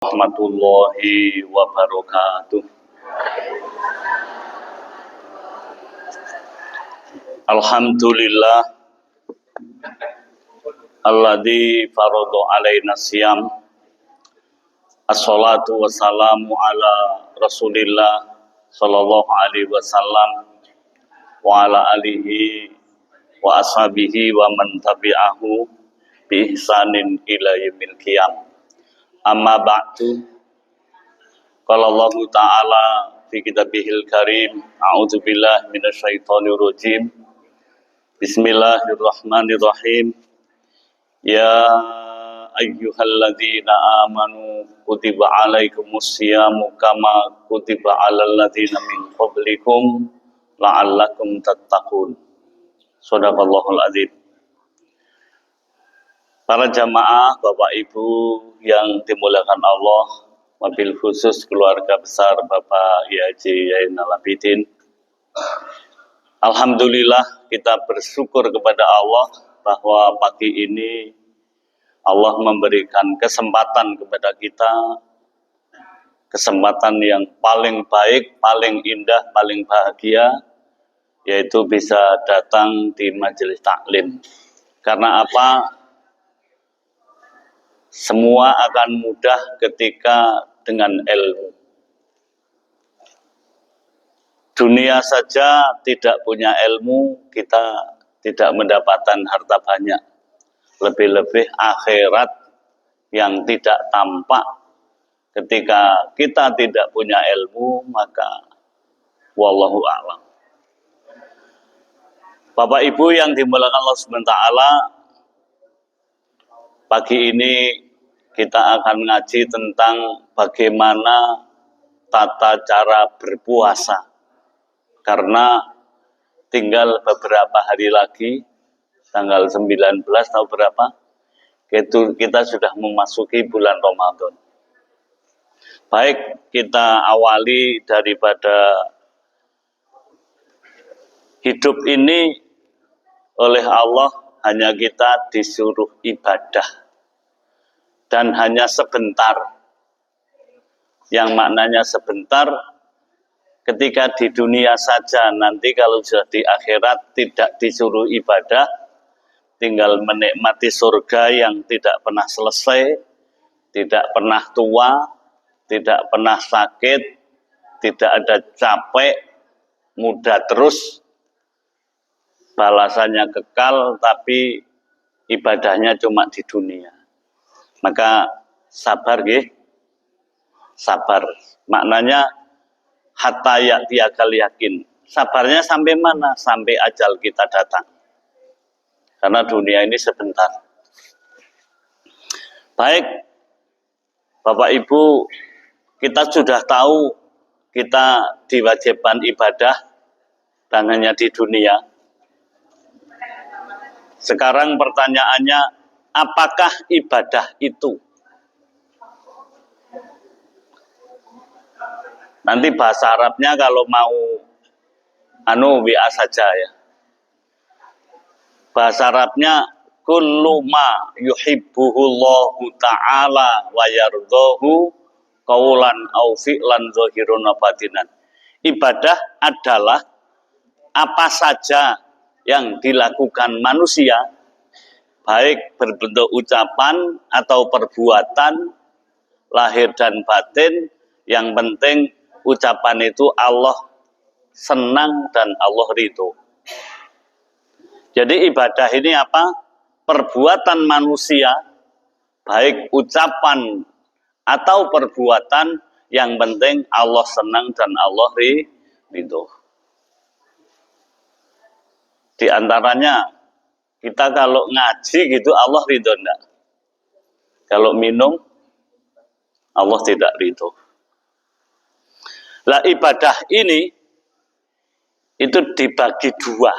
Warahmatullahi wabarakatuh. Alhamdulillah alladzi farada alaina siyam. Assalatu wassalamu ala Rasulillah sallallahu alaihi wasallam wa ala alihi wa ashabihi wa man tabi'ahu bi ihsanin ila yaumil qiyamah. Amma ba'du. Qala Allah Ta'ala fi kitabihil karim, a'udzu billahi minasyaitonir rajim. Bismillahirrahmanirrahim. Ya ayyuhalladzina amanu kutiba alaikumus syiyamu kama kutiba alal ladzina min qablikum la'allakum tattaqun. Shadaqallahul adzim. Para jamaah, Bapak Ibu yang dimuliakan Allah, wabil khusus keluarga besar Bapak Haji Zainal Abidin. Alhamdulillah kita bersyukur kepada Allah bahwa pagi ini Allah memberikan kesempatan kepada kita, kesempatan yang paling baik, paling indah, paling bahagia, yaitu bisa datang di majelis taklim. Karena apa? Semua akan mudah ketika dengan ilmu. Dunia saja tidak punya ilmu, kita tidak mendapatkan harta banyak. Lebih-lebih akhirat yang tidak tampak. Ketika kita tidak punya ilmu, maka wallahu a'lam. Bapak Ibu yang dimuliakan Allah SWT, pagi ini kita akan ngaji tentang bagaimana tata cara berpuasa. Karena tinggal beberapa hari lagi, tanggal 19 atau berapa, kita sudah memasuki bulan Ramadan. Baik, kita awali daripada hidup ini oleh Allah hanya kita disuruh ibadah. Dan hanya sebentar. Yang maknanya sebentar, ketika di dunia saja, nanti kalau sudah di akhirat tidak disuruh ibadah, tinggal menikmati surga yang tidak pernah selesai, tidak pernah tua, tidak pernah sakit, tidak ada capek, muda terus, balasannya kekal, tapi ibadahnya cuma di dunia. Maka sabar nggih. Sabar. Maknanya hatta ya'tiyakal yakin. Sabarnya sampai mana? Sampai ajal kita datang. Karena dunia ini sebentar. Baik, Bapak Ibu, kita sudah tahu kita diwajibkan ibadah dan hanya di dunia. Sekarang pertanyaannya, apakah ibadah itu? Nanti bahasa Arabnya kalau mau WA saja ya. Bahasa Arabnya kullu ma yuhibbuhullahu ta'ala wa yardahu qaulan au fi'lan zahirun wa batinan. Ibadah adalah apa saja yang dilakukan manusia, baik berbentuk ucapan atau perbuatan, lahir dan batin, yang penting ucapan itu Allah senang dan Allah ridho. Jadi ibadah ini apa? Perbuatan manusia, baik ucapan atau perbuatan, yang penting Allah senang dan Allah ridho. Di antaranya, kita kalau ngaji gitu Allah ridho enggak? Kalau minum, Allah tidak ridho. Lah ibadah ini itu dibagi dua.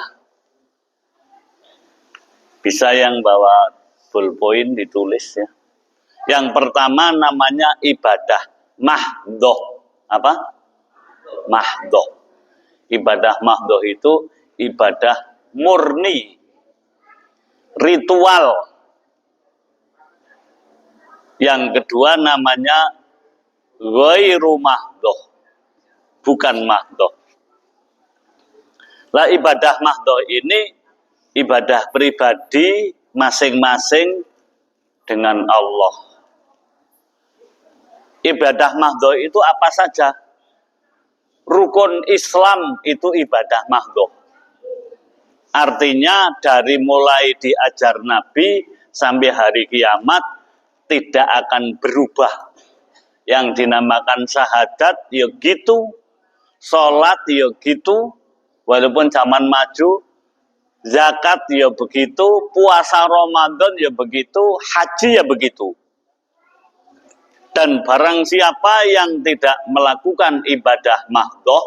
Bisa yang bawa ballpoint ditulis ya. Yang pertama namanya ibadah mahdhoh. Apa? Mahdhoh. Ibadah mahdhoh itu ibadah murni, ritual. Yang kedua namanya ghairu mahdhah, bukan mahdhah. Lah ibadah mahdhah ini ibadah pribadi masing-masing dengan Allah. Ibadah mahdhah itu apa saja? Rukun Islam itu ibadah mahdhah. Artinya dari mulai diajar Nabi sampai hari kiamat tidak akan berubah. Yang dinamakan syahadat ya gitu, sholat ya gitu, walaupun zaman maju, zakat ya begitu, puasa Ramadan ya begitu, haji ya begitu. Dan barang siapa yang tidak melakukan ibadah mahdhah,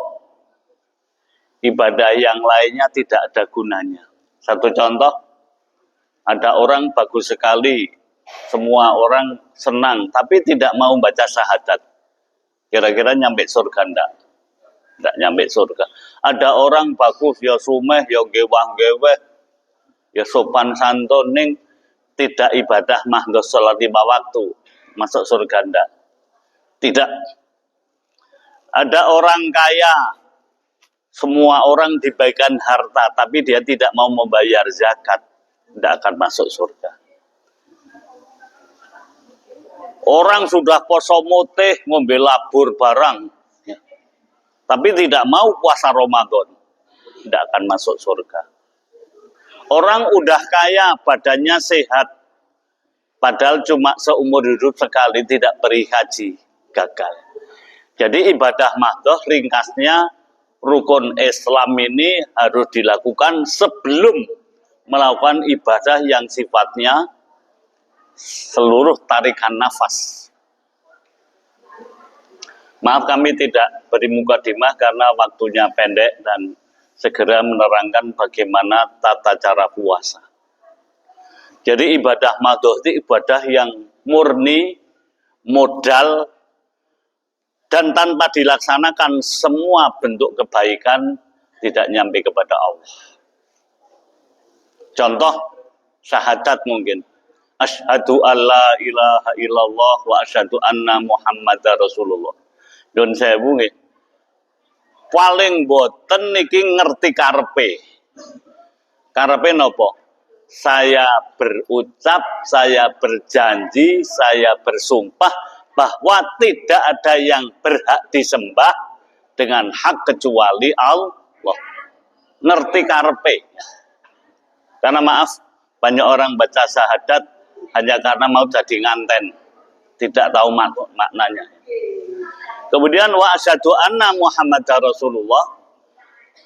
ibadah yang lainnya tidak ada gunanya. Satu contoh, ada orang bagus sekali, semua orang senang, tapi tidak mau baca syahadat. Kira-kira nyampe surga enggak? Enggak nyampe surga. Ada orang bagus, ya sumeh, ya gewah-geweh, ya sopan santun, ning tidak ibadah mahdhah salat 5 waktu, masuk surga enggak? Tidak. Ada orang kaya, semua orang diberikan harta, tapi dia tidak mau membayar zakat, tidak akan masuk surga. Orang sudah poso mutih, ngombe labur barang, ya, tapi tidak mau puasa Ramadan, tidak akan masuk surga. Orang udah kaya, badannya sehat, padahal cuma seumur hidup sekali tidak pergi haji, gagal. Jadi ibadah mahdhah ringkasnya, rukun Islam ini harus dilakukan sebelum melakukan ibadah yang sifatnya seluruh tarikan nafas. Maaf kami tidak beri mukadimah karena waktunya pendek dan segera menerangkan bagaimana tata cara puasa. Jadi ibadah mahdhah itu ibadah yang murni, modal, dan tanpa dilaksanakan semua bentuk kebaikan tidak nyampe kepada Allah. Contoh syahadat mungkin. Asyhadu alla ilaha illallah wa asyhadu anna Muhammadar Rasulullah. Don sewu nggih. Paling boten niki ngerti karepe. Karepe napa? Saya berucap, saya berjanji, saya bersumpah bahwa tidak ada yang berhak disembah dengan hak kecuali Allah. Ngerti karepe. Karena maaf, banyak orang baca syahadat hanya karena mau jadi nganten, tidak tahu maknanya. Kemudian wa asyhadu anna Muhammadar Rasulullah,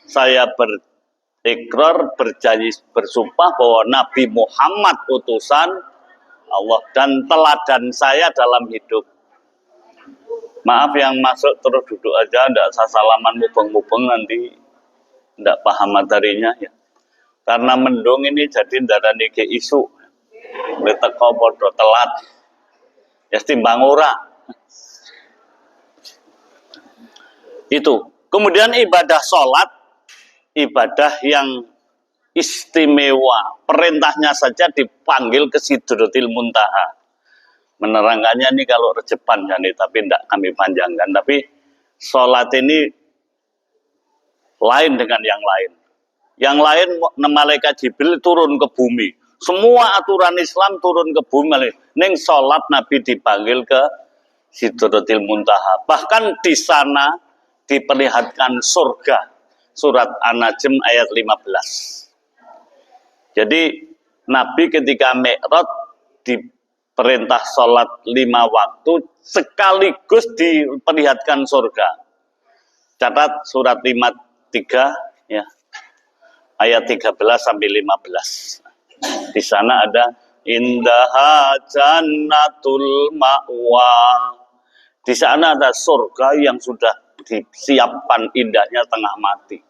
saya berikrar, berjanji, bersumpah bahwa Nabi Muhammad utusan Allah dan teladan saya dalam hidup. Maaf yang masuk terus duduk aja, tidak saya salaman mubeng-mubeng nanti tidak paham materinya ya. Karena mendung ini jadi ndarani ke isu. Teko padha telat. Ya timbang ora. Itu. Kemudian ibadah sholat, ibadah yang istimewa. Perintahnya saja dipanggil ke Sidratil Muntaha. Menerangkannya ini kalau rejepan ya nih, tapi tidak kami panjangkan. Tapi sholat ini lain dengan yang lain. Yang lain malaikat Jibril turun ke bumi. Semua aturan Islam turun ke bumi. Ning sholat Nabi dipanggil ke Sidratil Muntaha. Bahkan di sana diperlihatkan surga. Surat An-Najm ayat 15. Jadi Nabi ketika Mi'raj diperintah sholat 5 waktu sekaligus diperlihatkan surga. Catat surat 53 ya. Ayat 13 sampai 15. Di sana ada indaha jannatul ma'wa. Di sana ada surga yang sudah disiapkan indahnya tengah mati.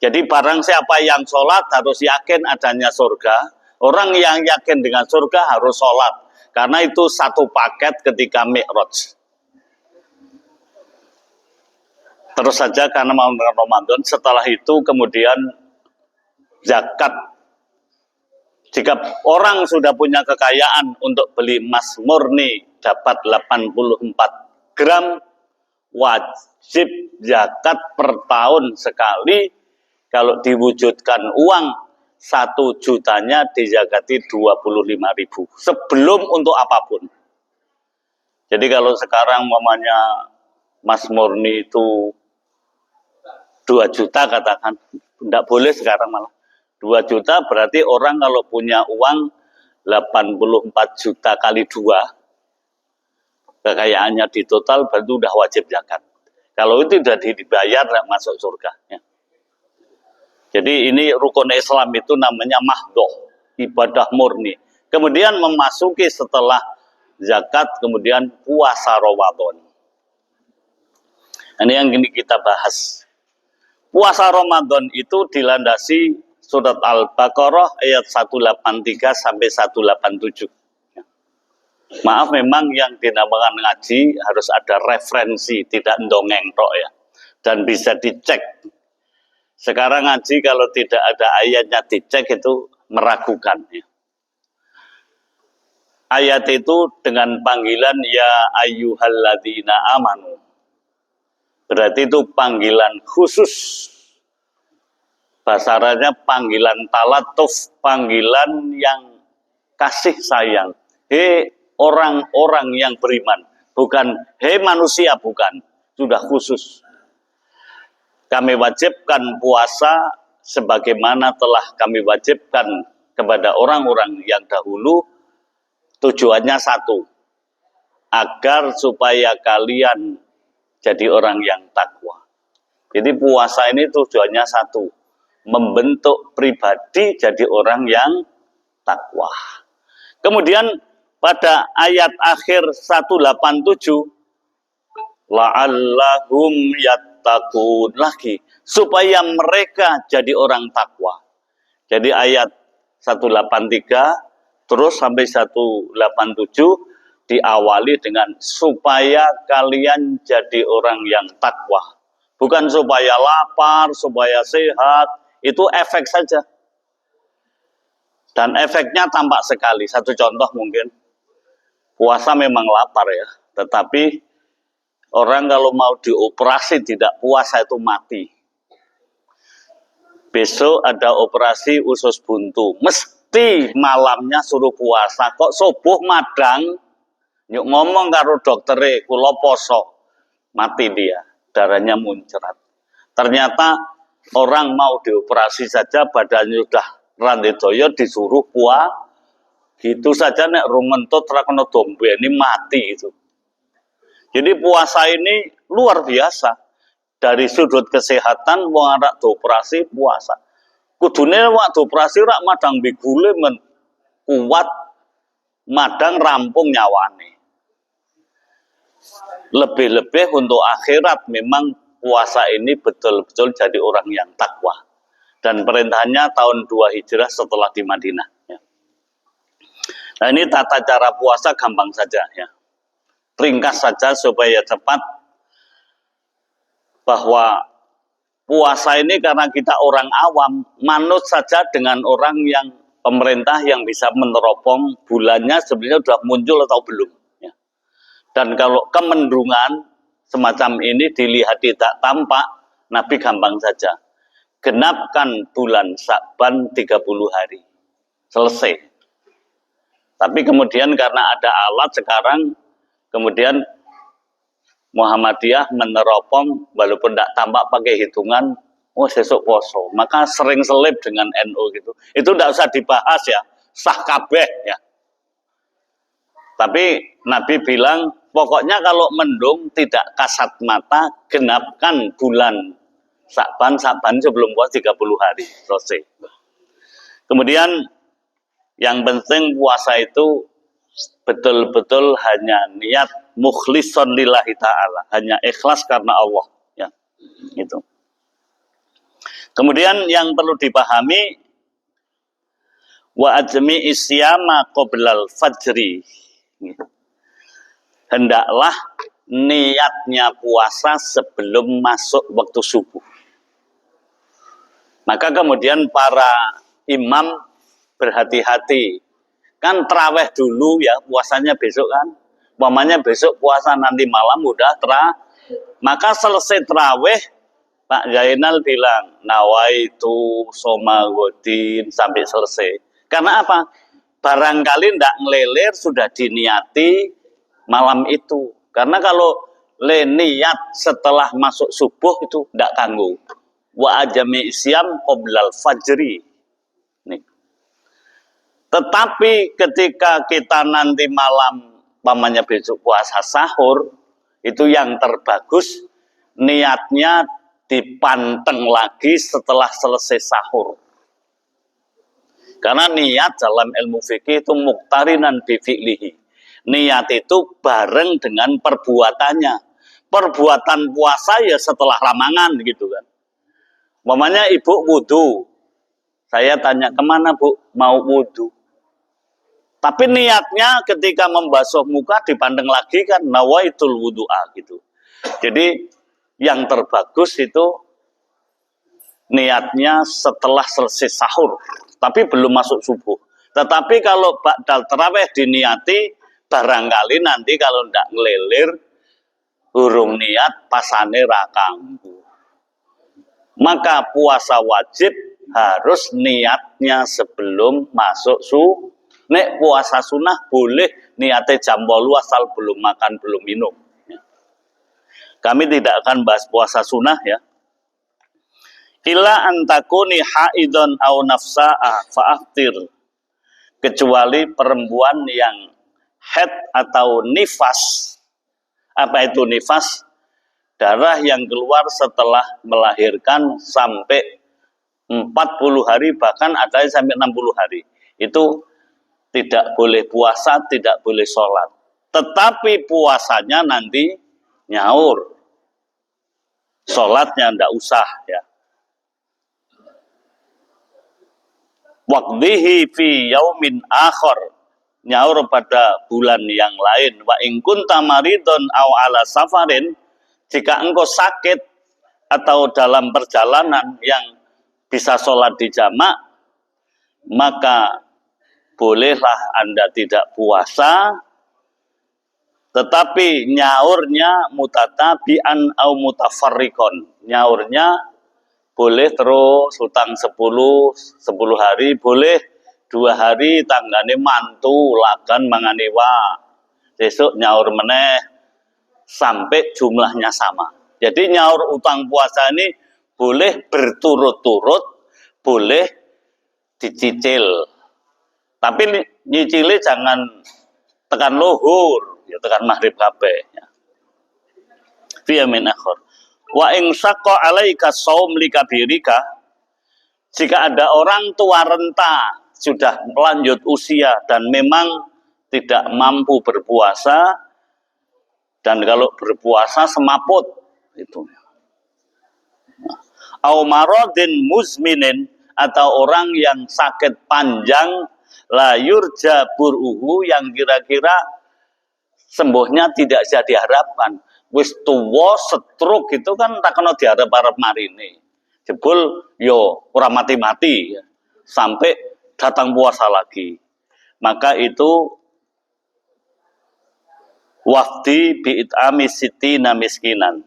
Jadi barang siapa yang sholat harus yakin adanya surga. Orang yang yakin dengan surga harus sholat. Karena itu satu paket ketika Mi'raj. Terus saja karena mau Ramadan, setelah itu kemudian zakat. Jika orang sudah punya kekayaan untuk beli emas murni dapat 84 gram, wajib zakat per tahun sekali. Kalau diwujudkan uang 1 jutanya dizakati 25.000 sebelum untuk apapun. Jadi kalau sekarang mamanya Mas Murni itu 2 juta katakan, tidak boleh sekarang malah. 2 juta berarti orang kalau punya uang 84 juta kali 2, kekayaannya di total berarti sudah wajib zakat. Kalau itu sudah dibayar, masuk surga. Ya. Jadi ini rukun Islam itu namanya mahdoh, ibadah murni. Kemudian memasuki setelah zakat, kemudian puasa Ramadan. Ini yang ini kita bahas. Puasa Ramadan itu dilandasi surat Al-Baqarah ayat 183 sampai 187. Maaf, memang yang dinamakan ngaji harus ada referensi, tidak ndongeng tok ya. Dan bisa dicek. Sekarang ngaji kalau tidak ada ayatnya dicek itu meragukan. Ya. Ayat itu dengan panggilan ya ayyuhalladzina amanu. Berarti itu panggilan khusus. Bahasa Arabnya panggilan talatuf, panggilan yang kasih sayang. Hei orang-orang yang beriman, bukan hei manusia, bukan, sudah khusus. Kami wajibkan puasa sebagaimana telah kami wajibkan kepada orang-orang yang dahulu. Tujuannya satu, agar supaya kalian jadi orang yang takwa. Jadi puasa ini tujuannya satu, membentuk pribadi jadi orang yang takwa. Kemudian pada ayat akhir 187, la'allahum yattaqun lagi, supaya mereka jadi orang takwa. Jadi ayat 183 terus sampai 187 diawali dengan supaya kalian jadi orang yang takwa. Bukan supaya lapar, supaya sehat, itu efek saja. Dan efeknya tampak sekali. Satu contoh mungkin, puasa memang lapar ya, tetapi orang kalau mau dioperasi tidak puasa itu mati. Besok ada operasi usus buntu, mesti malamnya suruh puasa. Kok subuh madang, yuk ngomong karo doktere, kula poso, mati dia, darahnya muncrat. Ternyata orang mau dioperasi saja badannya sudah randedoyo disuruh puasa. Gitu saja nek rumentut rakono dombe ini mati itu. Jadi puasa ini luar biasa. Dari sudut kesehatan wong arek dioperasi puasa. Kudune wak dioperasi rak madang bigule men kuat madang rampung nyawane. Lebih-lebih untuk akhirat memang puasa ini betul-betul jadi orang yang takwa. Dan perintahnya tahun 2 Hijrah setelah di Madinah. Ya. Nah ini tata cara puasa gampang saja ya. Ringkas saja supaya cepat, bahwa puasa ini karena kita orang awam, manut saja dengan orang yang pemerintah yang bisa meneropong bulannya sebenarnya sudah muncul atau belum. Ya. Dan kalau kemendungan semacam ini dilihat tidak tampak, Nabi gampang saja. Genapkan bulan Sya'ban 30 hari. Selesai. Tapi kemudian karena ada alat sekarang, kemudian Muhammadiyah meneropong walaupun tidak tampak pakai hitungan, oh sesuk poso. Maka sering selip dengan NU gitu. Itu tidak usah dibahas ya, sah kabeh ya. Tapi Nabi bilang, pokoknya kalau mendung tidak kasat mata, genapkan bulan Sya'ban sebelum puasa 30 hari. Selesai. Kemudian yang penting puasa itu betul-betul hanya niat mukhlishon lillahi ta'ala, hanya ikhlas karena Allah ya. Itu. Kemudian yang perlu dipahami, wa ajmi isyama qoblal fajri, hendaklah niatnya puasa sebelum masuk waktu subuh. Maka kemudian para imam berhati-hati. Kan terawih dulu ya, puasanya besok kan. Umpamanya besok puasa nanti malam udah maka selesai terawih Pak Zainal bilang nawaitu soma godin sampai selesai. Karena apa? Barangkali ndak ngelelir sudah diniati malam itu. Karena kalau niat setelah masuk subuh itu ndak kanggu. Wa ajami isyam qoblal fajri. Nih. Tetapi ketika kita nanti malam pamannya besok puasa sahur, itu yang terbagus niatnya dipanteng lagi setelah selesai sahur. Karena niat dalam ilmu fikih itu muqtarinan bi fi'lihi. Niat itu bareng dengan perbuatannya. Perbuatan puasa ya setelah ramangan gitu kan. Umpamanya ibu wudu. Saya tanya, kemana bu? Mau wudu. Tapi niatnya ketika membasuh muka dipandang lagi kan nawaitul wudu'a gitu. Jadi yang terbagus itu niatnya setelah selesai sahur, tapi belum masuk subuh. Tetapi kalau ba'dal tarawih diniati, barangkali nanti kalau tidak ngelilir, urung niat pasane ra kanggu. Maka puasa wajib harus niatnya sebelum masuk subuh. Nek puasa sunnah boleh niatnya jam 8 asal belum makan, belum minum. Kami tidak akan bahas puasa sunnah ya. Illa antakuni haidon au nafsa'a fa'aftir. Kecuali perempuan yang haid atau nifas. Apa itu nifas? Darah yang keluar setelah melahirkan sampai 40 hari, bahkan ada yang sampai 60 hari. Itu tidak boleh puasa, tidak boleh sholat. Tetapi puasanya nanti nyaur. Sholatnya tidak usah ya. Waqdihi fi yaumin akhar. Nyaur pada bulan yang lain. Wa in kunta maridun aw ala safarin. Jika engkau sakit atau dalam perjalanan yang bisa sholat di jamak, maka bolehlah Anda tidak puasa, tetapi nyaurnya mutatabi'an au mutafarrikon. Nyaurnya boleh terus utang 10 hari, boleh 2 hari tanggane mantu lagan manganewa. Besok nyaur meneh sampai jumlahnya sama. Jadi nyaur utang puasa ini boleh berturut-turut, boleh dicicil. Tapi nyicili jangan tekan luhur, ya tekan maghrib kabeh ya. Fi yamin akhir. Wa in syaqqa 'alaika shaum likabirika, jika ada orang tua renta sudah lanjut usia dan memang tidak mampu berpuasa, dan kalau berpuasa semaput itu. Au maradin muzminin, atau orang yang sakit panjang, la yurja bur'uhu, yang kira-kira sembuhnya tidak bisa diharapkan. Wis tuwa stroke itu kan tak kena diharap-harap marine. Jebul yo ora mati-mati ya, sampai datang puasa lagi. Maka itu wafdi bi'it'ami sitina miskinan,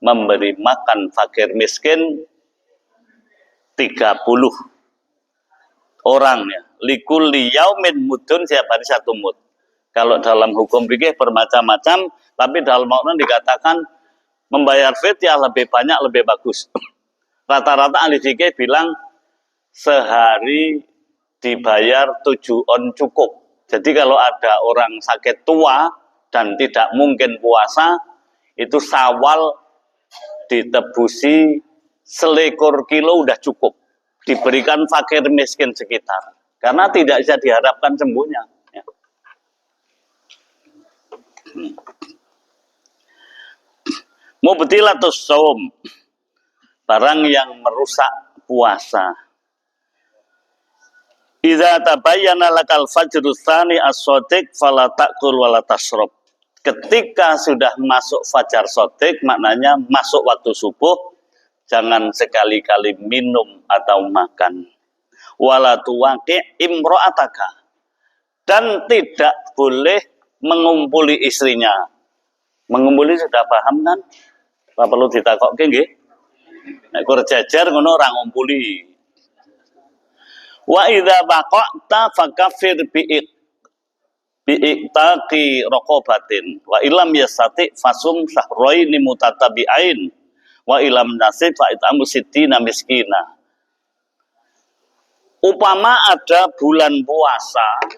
memberi makan fakir miskin 30 orang ya. Likulli yaumin mudun, setiap hari 1 mud. Kalau dalam hukum fikih bermacam-macam, tapi dalam makna dikatakan membayar fidyah lebih banyak lebih bagus. Rata-rata ahli fikih bilang sehari dibayar 7 on cukup. Jadi kalau ada orang sakit tua dan tidak mungkin puasa, itu Syawal ditebusi 1 kilo udah cukup. Diberikan fakir miskin sekitar. Karena tidak bisa diharapkan sembuhnya. Ya. Mubtilatus shaum, barang yang merusak puasa. Idza tabayyana lakal fajru tsani as-shadiq fala ta'kul wala tashrab. Ketika sudah masuk fajar shadiq, maknanya masuk waktu subuh, jangan sekali-kali minum atau makan. Wala tuwaqi' imra'ataka, dan tidak boleh mengumpuli istrinya. Mengumpuli sudah paham kan? Apa perlu ditakokke nggih? Nek kur jajar ngono ora ngumpuli. Wa idza baqata fakaffir bi'iktaqi raqabatin wa ilam yastati fasum syahraini mutatabi'ain wa ilam nasib fa itamu sittina miskina. Upama ada bulan puasa,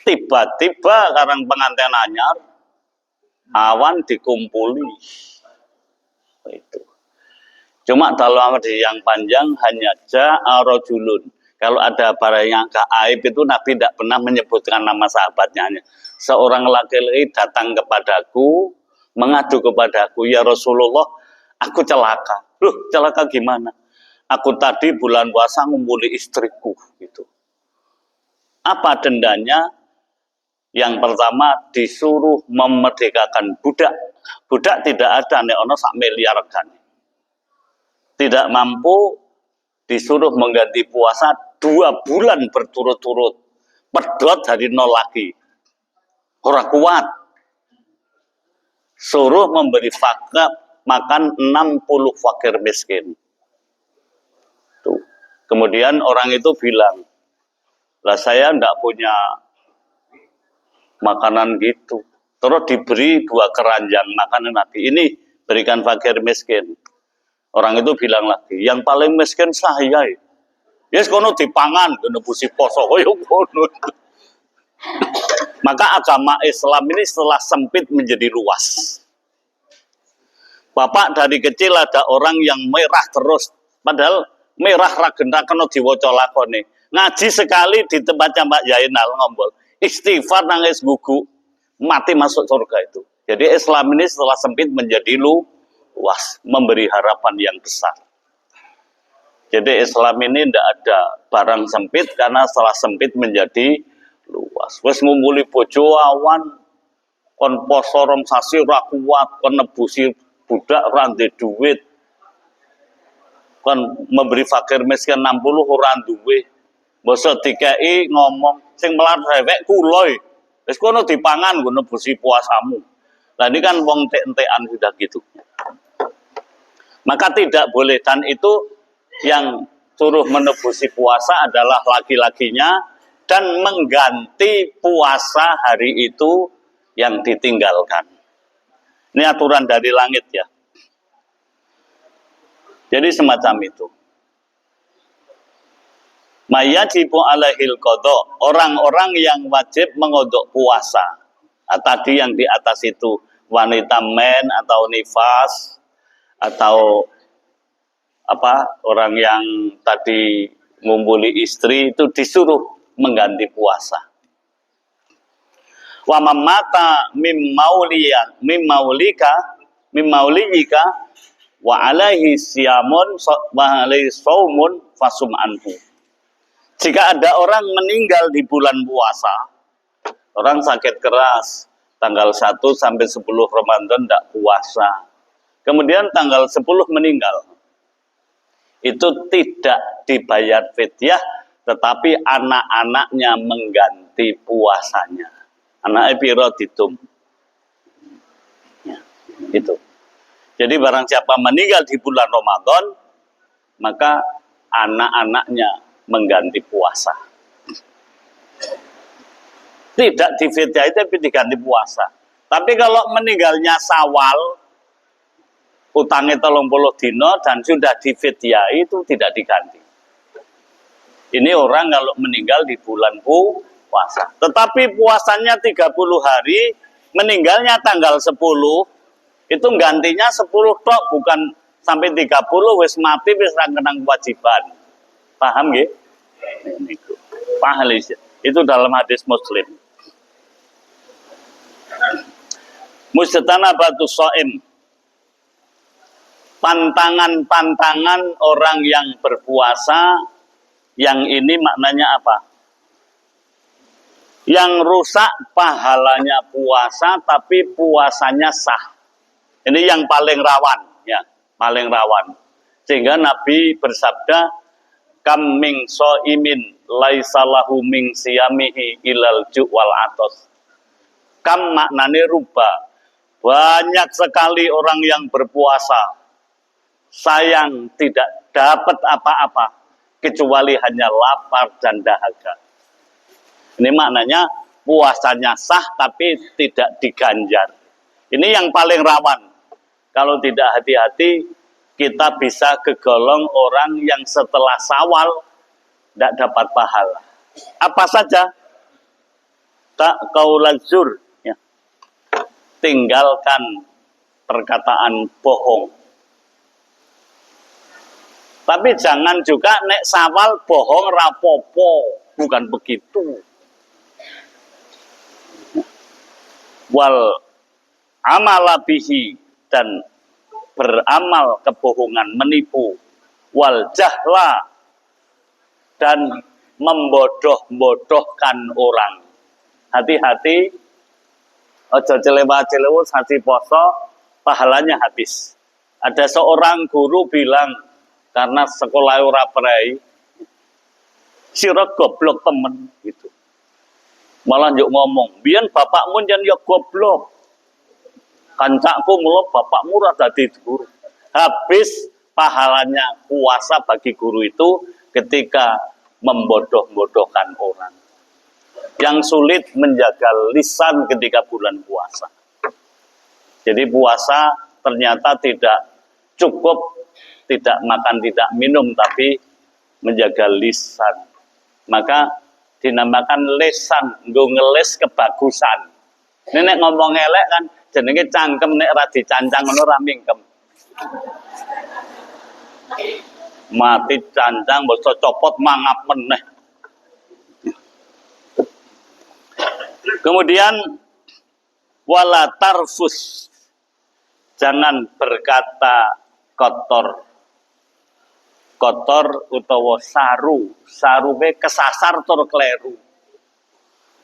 tiba-tiba karang pengantin anyar, awan dikumpuli. Itu. Cuma dalam hadis yang panjang hanya ja'arojulun. Kalau ada barang yang gaib itu Nabi tidak pernah menyebutkan nama sahabatnya. Seorang laki-laki datang kepadaku, mengadu kepadaku, ya Rasulullah, aku celaka. Loh, celaka gimana? Aku tadi bulan puasa ngumpuli istriku. Gitu. Apa dendanya? Yang pertama disuruh memerdekakan budak. Budak tidak ada, nek ono sak miliar regane. Tidak mampu disuruh mengganti puasa 2 bulan berturut-turut. Pedot dari nol lagi. Orang kuat. Suruh memberi makan 60 fakir miskin. Tuh. Kemudian orang itu bilang, lah saya enggak punya makanan gitu. Terus diberi 2 keranjang makanan Nabi. Ini berikan fakir miskin. Orang itu bilang lagi, yang paling miskin saya. Yes, kono dipangan, nebusi poso koyo kono. Maka agama Islam ini setelah sempit menjadi luas. Bapak dari kecil ada orang yang merah terus, padahal merah ragenda kena diwaca lakone. Ngaji sekali di tempatnya Mbak Yainal ngombol. Istighfar nangis gugu, mati masuk surga itu. Jadi Islam ini setelah sempit menjadi luas, memberi harapan yang besar. Jadi Islam ini tidak ada barang sempit karena setelah sempit menjadi luas. Wes ngumpuli bojo awan, kon poso rong sasi ora kuat, kon nebusi budak ora ndek duit. Kon memberi fakir miskin 60 ora duwe. Mbok dikeki ngomong sing melar dhewek kula. Wis kono dipangan nggo nebusi puasamu. Lah ini kan wong entek-entekan sudah gitu. Maka tidak boleh, dan itu yang suruh menebusi puasa adalah laki-lakinya dan mengganti puasa hari itu yang ditinggalkan. Ini aturan dari langit ya. Jadi semacam itu. Mayajibu alaihil qadha, orang-orang yang wajib mengodok puasa. Nah, tadi yang di atas itu wanita men atau nifas atau orang yang tadi ngumpuli istri itu disuruh mengganti puasa. Wa mamata mimmaulika wa alaihi siyamun wa alaihi saumun fasum anhu. Jika ada orang meninggal di bulan puasa, orang sakit keras, tanggal 1 sampai 10 Ramadan tidak puasa. Kemudian tanggal 10 meninggal. Itu tidak dibayar fidyah, tetapi anak-anaknya mengganti puasanya. Anaknya piro ditum. Ya, itu. Jadi barang siapa meninggal di bulan Ramadan, maka anak-anaknya mengganti puasa. Tidak difidyah tapi diganti puasa. Tapi kalau meninggalnya Syawal, utangnya 30 dino dan sudah difidyah itu tidak diganti. Ini orang kalau meninggal di bulan puasa. Tetapi puasanya 30 hari, meninggalnya tanggal 10, itu gantinya 10 tok, bukan sampai 30 wis mati wis ra kenang kewajiban. Paham nggih? Niku. Paham itu dalam hadis Muslim. Mustanabatus shaim. Pantangan-pantangan orang yang berpuasa, yang ini maknanya apa? Yang rusak pahalanya puasa tapi puasanya sah. Ini yang paling rawan, ya, paling rawan. Sehingga Nabi bersabda, kam min shaimin laisa lahu min siyamihi ilal ju' wal atos. Kam maknane ruba. Banyak sekali orang yang berpuasa, sayang tidak dapat apa-apa kecuali hanya lapar dan dahaga. Ini maknanya puasanya sah tapi tidak diganjar. Ini yang paling rawan. Kalau tidak hati-hati, kita bisa kegolong orang yang setelah Syawal tidak dapat pahala. Apa saja? Tak qaulaz zur, ya. Tinggalkan perkataan bohong. Tapi jangan juga nek Syawal bohong rapopo, bukan begitu. Wal amala bihi, dan beramal kebohongan, menipu. Wal jahla, dan membodoh-bodohkan orang. Hati-hati, ojo celewa-celewu sasi poso, pahalanya habis. Ada seorang guru bilang, karena sekolah ora prei, sira goblok temen gitu. Malah njuk ngomong, biyen bapakmu jan ya goblok. Kancakku mulo bapakmu ora dadi guru. Habis pahalanya puasa bagi guru itu ketika membodoh-bodohkan orang. Yang sulit menjaga lisan ketika bulan puasa. Jadi puasa ternyata tidak cukup tidak makan, tidak minum, tapi menjaga lisan. Maka dinamakan lisan, nggo ngelis kebagusan. Nek ngomong elek kan jenenge cangkem, nek ra dicancang ngono ra mingkem. Mati cancang mbok copot mangap meneh. Kemudian wala tarfus, jangan berkata kotor. Kotor utawa saru be kesasar tur kleru.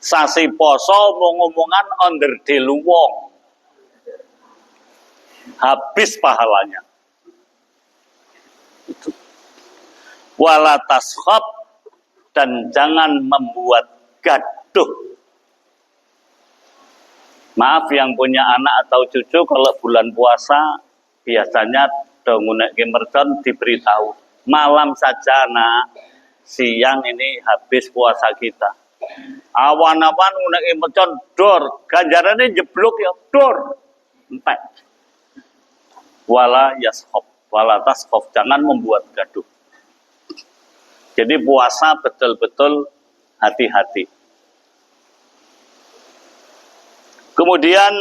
Sasi poso omong-omongan onderdil wong. Habis pahalanya. Itu. Wala taskhab, dan jangan membuat gaduh. Maaf yang punya anak atau cucu, kalau bulan puasa biasanya dongunekke mercon diberitahu. Malam saja nak, siang ini habis puasa kita. Awan-awan ngunekke mercon dor, ganjarane jeblok ya dor. Entek. Wala yashab, wala taskhaf, jangan membuat gaduh. Jadi puasa betul-betul hati-hati. Kemudian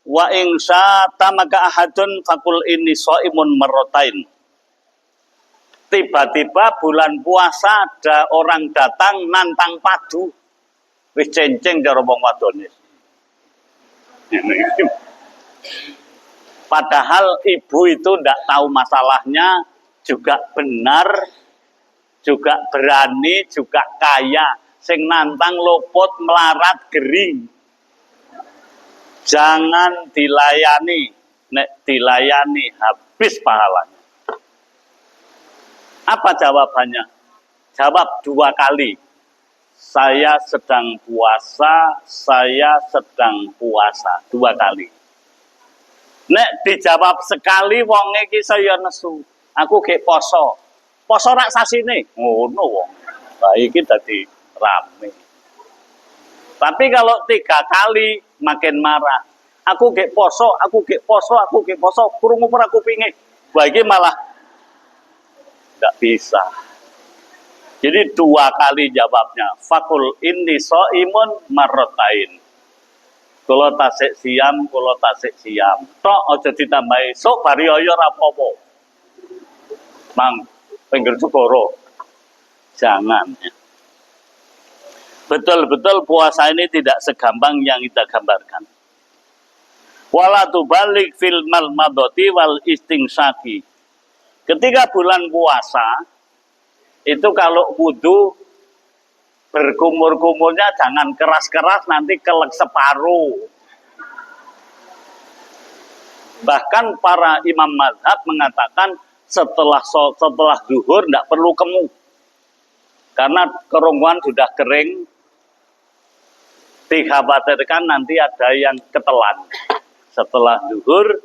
wa in syatamaka ahadun fakul inni shaimun marratain. Tiba-tiba bulan puasa ada orang datang nantang padu. Wis cenceng karo wong wadone. Padahal ibu itu ndak tahu masalahnya, juga benar, juga berani, juga kaya. Sing nantang lopot melarat gering. Jangan dilayani, nek dilayani habis pahalanya. Apa jawabannya? Jawab 2 kali. Saya sedang puasa, saya sedang puasa. 2 kali. Nek dijawab sekali wonge iki saya nesu. Aku ge poso. Poso rak sasine. Ngono wong. Lah iki dadi rame. Tapi kalau 3 kali makin marah. Aku gek poso, aku gek poso, aku gek poso, kurung umur aku pingin. Wah ini malah nggak bisa. Jadi 2 kali jawabnya. Fakul inni shaimun marratain. Kula tasik siam, kula tasik siam. Tok aja ditambahi sok bari ayo rapopo. Mang pinggir Segoro. Jangan. Betul-betul puasa ini tidak segampang yang kita gambarkan. Wala tubalik fil malmadoti wal istingsaki. Ketika bulan puasa, itu kalau wudu berkumur-kumurnya jangan keras-keras, nanti kelek separuh. Bahkan para imam mazhab mengatakan setelah zuhur tidak perlu kemu. Karena kerongkongan sudah kering, dikhawatirkan nanti ada yang ketelan. Setelah zuhur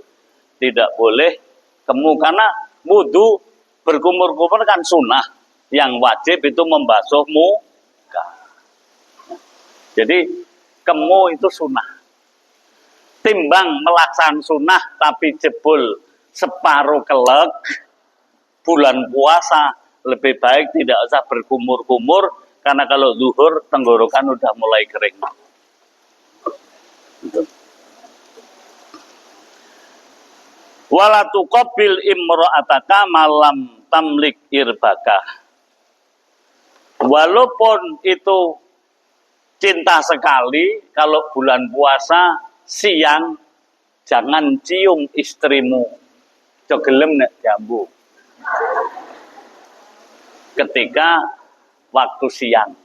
tidak boleh kemu, karena wudu berkumur-kumur kan sunnah. Yang wajib itu membasuh muka. Jadi kemu itu sunnah. Timbang melaksanakan sunnah tapi jebul separuh kelek bulan puasa, lebih baik tidak usah berkumur-kumur, karena kalau zuhur tenggorokan udah mulai kering. Wala tuqabbil imra'ataka malam tamlik irbaka. Walaupun itu cinta sekali, kalau bulan puasa siang jangan cium istrimu. Cogelem nek jambu. Ketika waktu siang.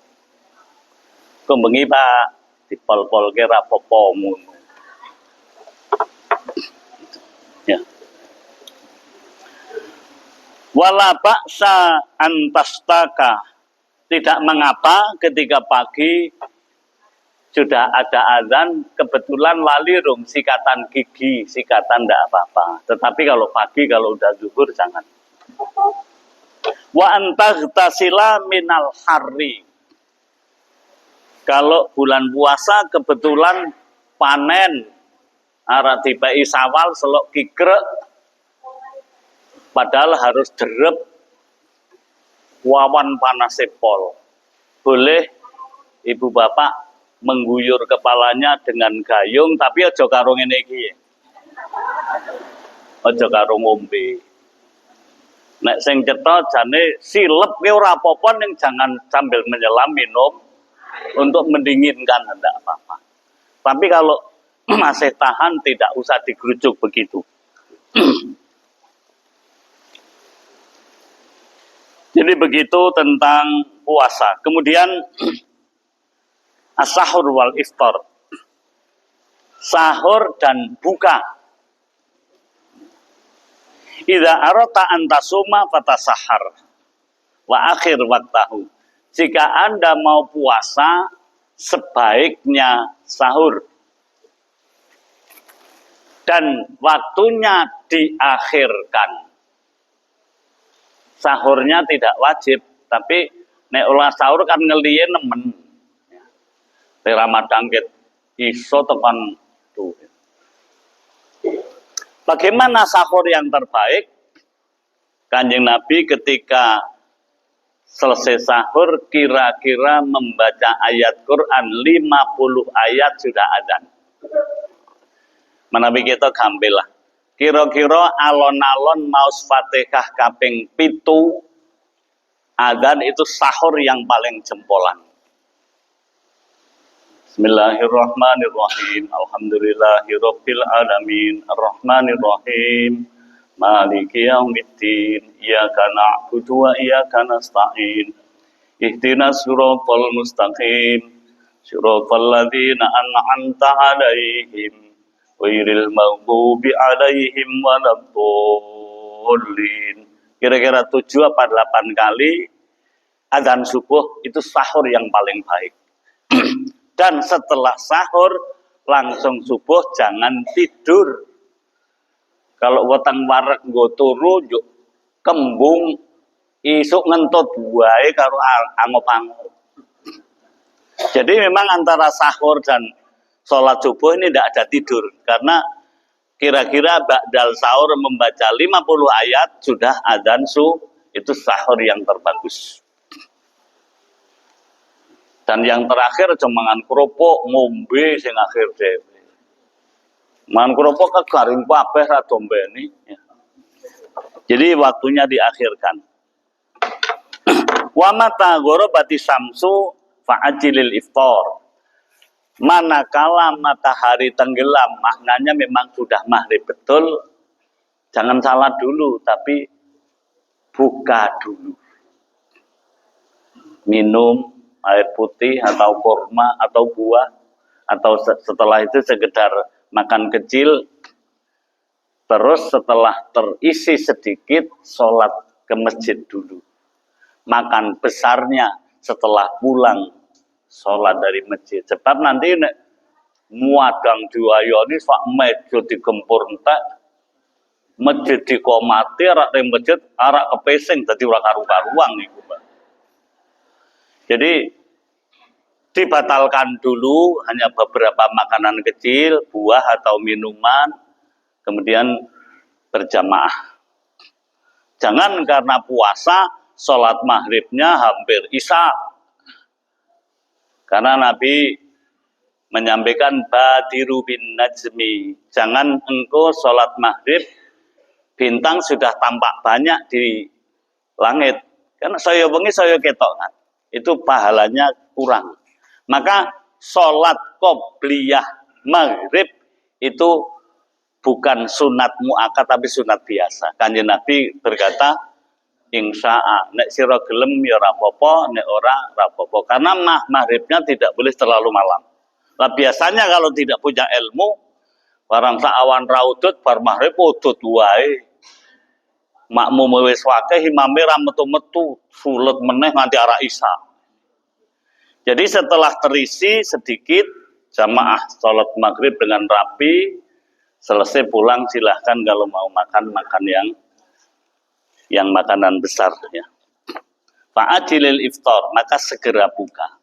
Kumbengi Pak dipol-polke rapopo ngono. Ya. Wala ba'sa antastaka, tidak mengapa ketika pagi sudah ada azan, kebetulan lali rung sikatan gigi, sikatan tidak apa-apa. Tetapi kalau pagi, kalau udah zuhur jangan. Wa antaghtasila minal harri, kalau bulan puasa kebetulan panen arah tibai sawal selok kikrek, padahal harus derep wawan panas pol. Boleh ibu bapak mengguyur kepalanya dengan gayung, tapi aja karo ngene iki. Aja karo ngombe. Nek sing cetha jane silep ki ora apa-apa, ning jangan sambil menyelam minum untuk mendinginkan, tidak apa-apa. Tapi kalau masih tahan tidak usah digerucuk begitu. Jadi begitu tentang puasa. Kemudian as-sahur wal iftar. Sahur dan buka. Idza arata antasuma fatasahar wa akhir waktahu. Jika Anda mau puasa, sebaiknya sahur. Dan waktunya diakhirkan. Sahurnya tidak wajib, tapi nek olah sahur kan ngeliye nemen. Ramadan ket iso tekan tuh. Bagaimana sahur yang terbaik? Kanjeng Nabi ketika selesai sahur kira-kira membaca ayat Quran 50 ayat sudah adzan. Menawi kita gambil lah. Kira-kira alon-alon maos Fatihah kaping 7 adzan itu sahur yang paling jempolan. Bismillahirrahmanirrahim. Alhamdulillahirabbil alamin. Arrahmanirrahim. Maliki yaumiddin. Iyyaka na'budu wa iyyaka nasta'in. Ihdinas siratal mustaqim. Siratal ladzina an'amta 'alaihim ghairil maghdubi 'alaihim waladdallin. Kira-kira 7 apa 8 kali adzan subuh itu sahur yang paling baik. Dan setelah sahur langsung subuh, jangan tidur. Kalau weteng wareg nggo turu njuk kembung isuk ngentut wae karo angop-angop. Jadi memang antara sahur dan sholat subuh ini tidak ada tidur, karena kira-kira ba'dal sahur membaca 50 ayat sudah adzan itu sahur yang terbagus. Dan yang terakhir jemangan kerupuk ngombe sing akhir dhewe. Mangan kerupuk kegaring kabeh ra dombeni. Jadi waktunya diakhirkan. Wa mata gharabati samsu fa'ajilil iftar. Manakala matahari tenggelam, maknanya memang sudah maghrib betul. Jangan salah dulu, tapi buka dulu. Minum air putih atau kurma atau buah, atau setelah itu sekedar makan kecil. Terus setelah terisi sedikit, sholat ke masjid dulu. Makan besarnya setelah pulang sholat dari masjid. Sebab nanti muadang diwayoni sak meja digempur entek, masjid dikomati, arak ning masjid arak kepesing dadi ora karu-karuan niku, Pak. Jadi dibatalkan dulu hanya beberapa makanan kecil, buah atau minuman, kemudian berjamaah. Jangan karena puasa, sholat maghribnya hampir isya. Karena Nabi menyampaikan badiru bin najmi. Jangan engkau sholat maghrib, bintang sudah tampak banyak di langit. Karena saya bengi saya ketok kan. Itu pahalanya kurang. Maka sholat qobliyah maghrib itu bukan sunat muakkad tapi sunat biasa. Kanjeng Nabi berkata, insya'a, nek sira gelem ya ora apa-apa, nek ora apa-apa. Karena maghribnya tidak boleh terlalu malam. Nah biasanya kalau tidak punya ilmu, barang saawan raudut bar maghrib udut wae. Makmum wis wakeh imame ra metu-metu, sulet meneh nganti arah isya. Jadi setelah terisi sedikit jamaah sholat maghrib dengan rapi, selesai pulang silahkan kalau mau makan yang makanan besar ya. Fa'ajilil iftar, maka segera buka.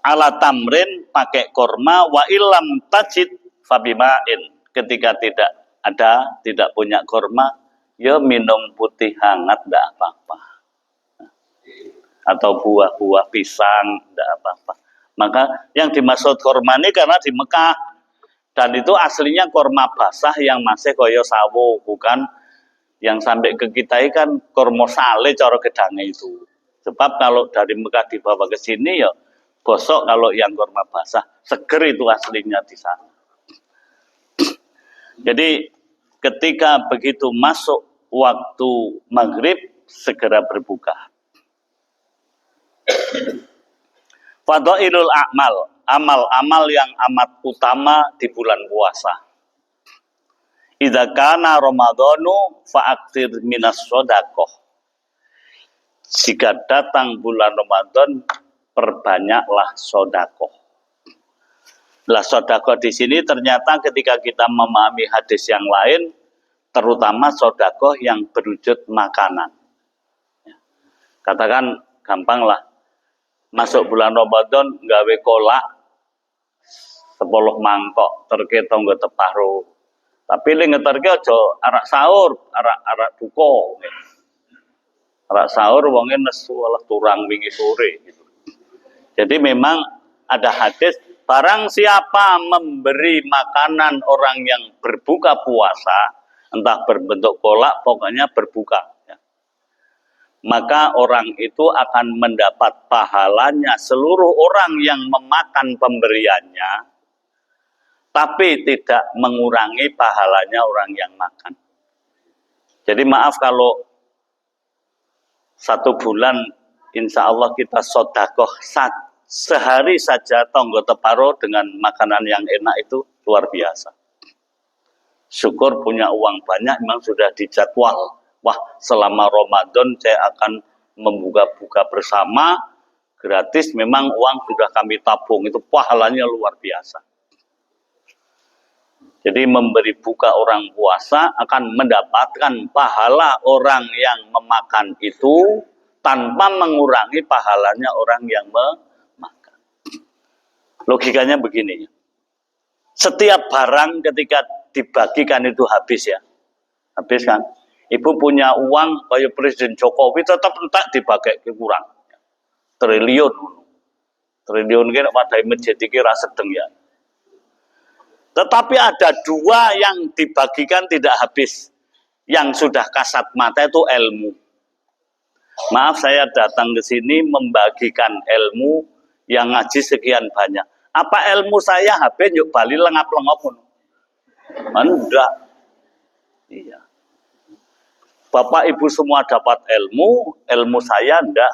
Ala tamrin pakai korma, wa ilam tajid fabimain. Ketika tidak punya korma, ya minum putih hangat tidak apa-apa. Atau buah-buah pisang tidak apa-apa. Maka yang dimaksud korma ini karena di Mekah, dan itu aslinya korma basah yang masih koyo sawo, bukan yang sampai ke kita ini kan korma sale cara gedangnya itu. Sebab kalau dari Mekah dibawa ke sini ya bosok, kalau yang korma basah, seger itu aslinya di sana. Jadi ketika begitu masuk waktu maghrib segera berbuka. Fadhailul a'mal, amal-amal yang amat utama di bulan puasa. Idza kana Ramadhanu fa'aktsir minas shadaqah. Jika datang bulan Ramadan, perbanyaklah sedekah. Lah sedekah di sini ternyata ketika kita memahami hadis yang lain, terutama sedekah yang berwujud makanan. Katakan gampang lah, masuk bulan Ramadan gawe kolak 10 mangkok, terke tonggo teparo. Tapi ling ngeterke aja arak sahur, arak buka. Arak sahur wonge nesu lah turang wingi sore gitu. Jadi memang ada hadis, barang siapa memberi makanan orang yang berbuka puasa, entah berbentuk kolak, pokoknya berbuka, ya, maka orang itu akan mendapat pahalanya seluruh orang yang memakan pemberiannya, tapi tidak mengurangi pahalanya orang yang makan. Jadi maaf kalau 1 bulan insya Allah kita sodakoh sehari saja tonggo teparo dengan makanan yang enak itu luar biasa. Syukur punya uang banyak, memang sudah dijadwal. Wah, selama Ramadan saya akan membuka-buka bersama gratis, memang uang sudah kami tabung, itu pahalanya luar biasa. Jadi memberi buka orang puasa akan mendapatkan pahala orang yang memakan itu tanpa mengurangi pahalanya orang yang memakan. Logikanya begini, setiap barang ketika dibagikan itu habis ya, habis kan. Ibu punya uang kayak Presiden Jokowi tetap entak dibagi kurang triliun kan padahal masjid iki ra sedeng ya. Tetapi ada 2 yang dibagikan tidak habis, yang sudah kasat mata itu ilmu. Maaf, saya datang ke sini membagikan ilmu yang ngaji sekian banyak. Apa ilmu saya habis yuk bali lengap-lengop? Enggak. Iya. Bapak Ibu semua dapat ilmu saya enggak.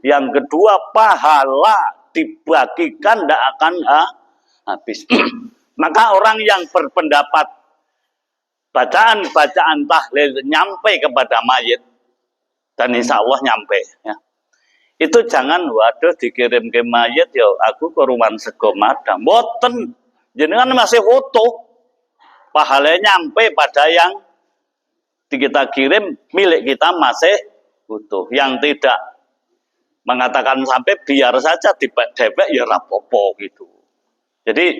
Yang kedua, pahala dibagikan enggak akan habis. Maka orang yang berpendapat bacaan-bacaan tahlil nyampe kepada mayit, dan insya Allah nyampe, ya, Itu jangan waduh dikirim ke mayat ya aku keruman sego madang. Mboten. Jenengan masih foto. Pahalanya nyampe pada yang kita kirim, milik kita masih utuh. Yang tidak mengatakan sampai biar saja dipek-depek ya rapopo gitu. Jadi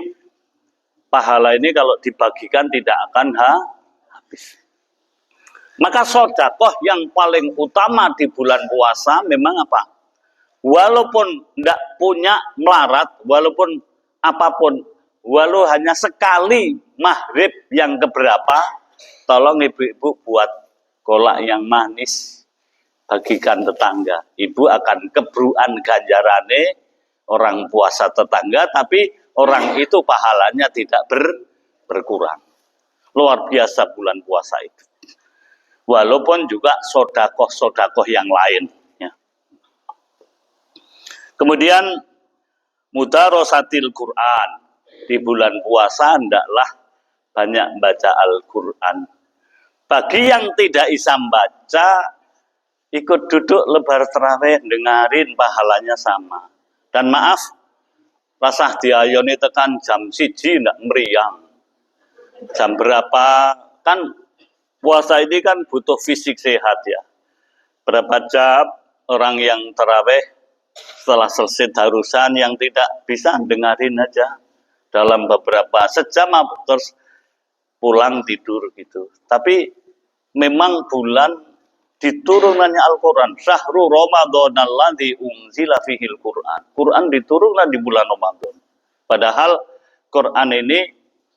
pahala ini kalau dibagikan tidak akan habis. Maka sedekah yang paling utama di bulan puasa memang apa? Walaupun tidak punya melarat, walaupun apapun, walau hanya sekali maghrib yang keberapa, tolong ibu-ibu buat kolak yang manis, bagikan tetangga. Ibu akan kebruan ganjarane orang puasa tetangga, tapi orang itu pahalanya tidak berkurang. Luar biasa bulan puasa itu. Walaupun juga sodakoh-sodakoh yang lain. Kemudian mudarasatil Quran. Di bulan puasa hendaklah banyak baca Al-Quran. Bagi yang tidak bisa baca, ikut duduk lebar terawih, dengarin pahalanya sama. Dan maaf, rasah diayoni tekan jam 1 ndak meriang. Jam berapa? Kan puasa ini kan butuh fisik sehat ya. Berapa jam orang yang terawih setelah selesai darusan yang tidak bisa dengarin aja dalam beberapa sejam terus pulang tidur gitu. Tapi memang bulan diturunannya Al-Quran, syahrul Ramadan alladzi unzila fihil Quran. Quran diturunkan di bulan Ramadan. Padahal Quran ini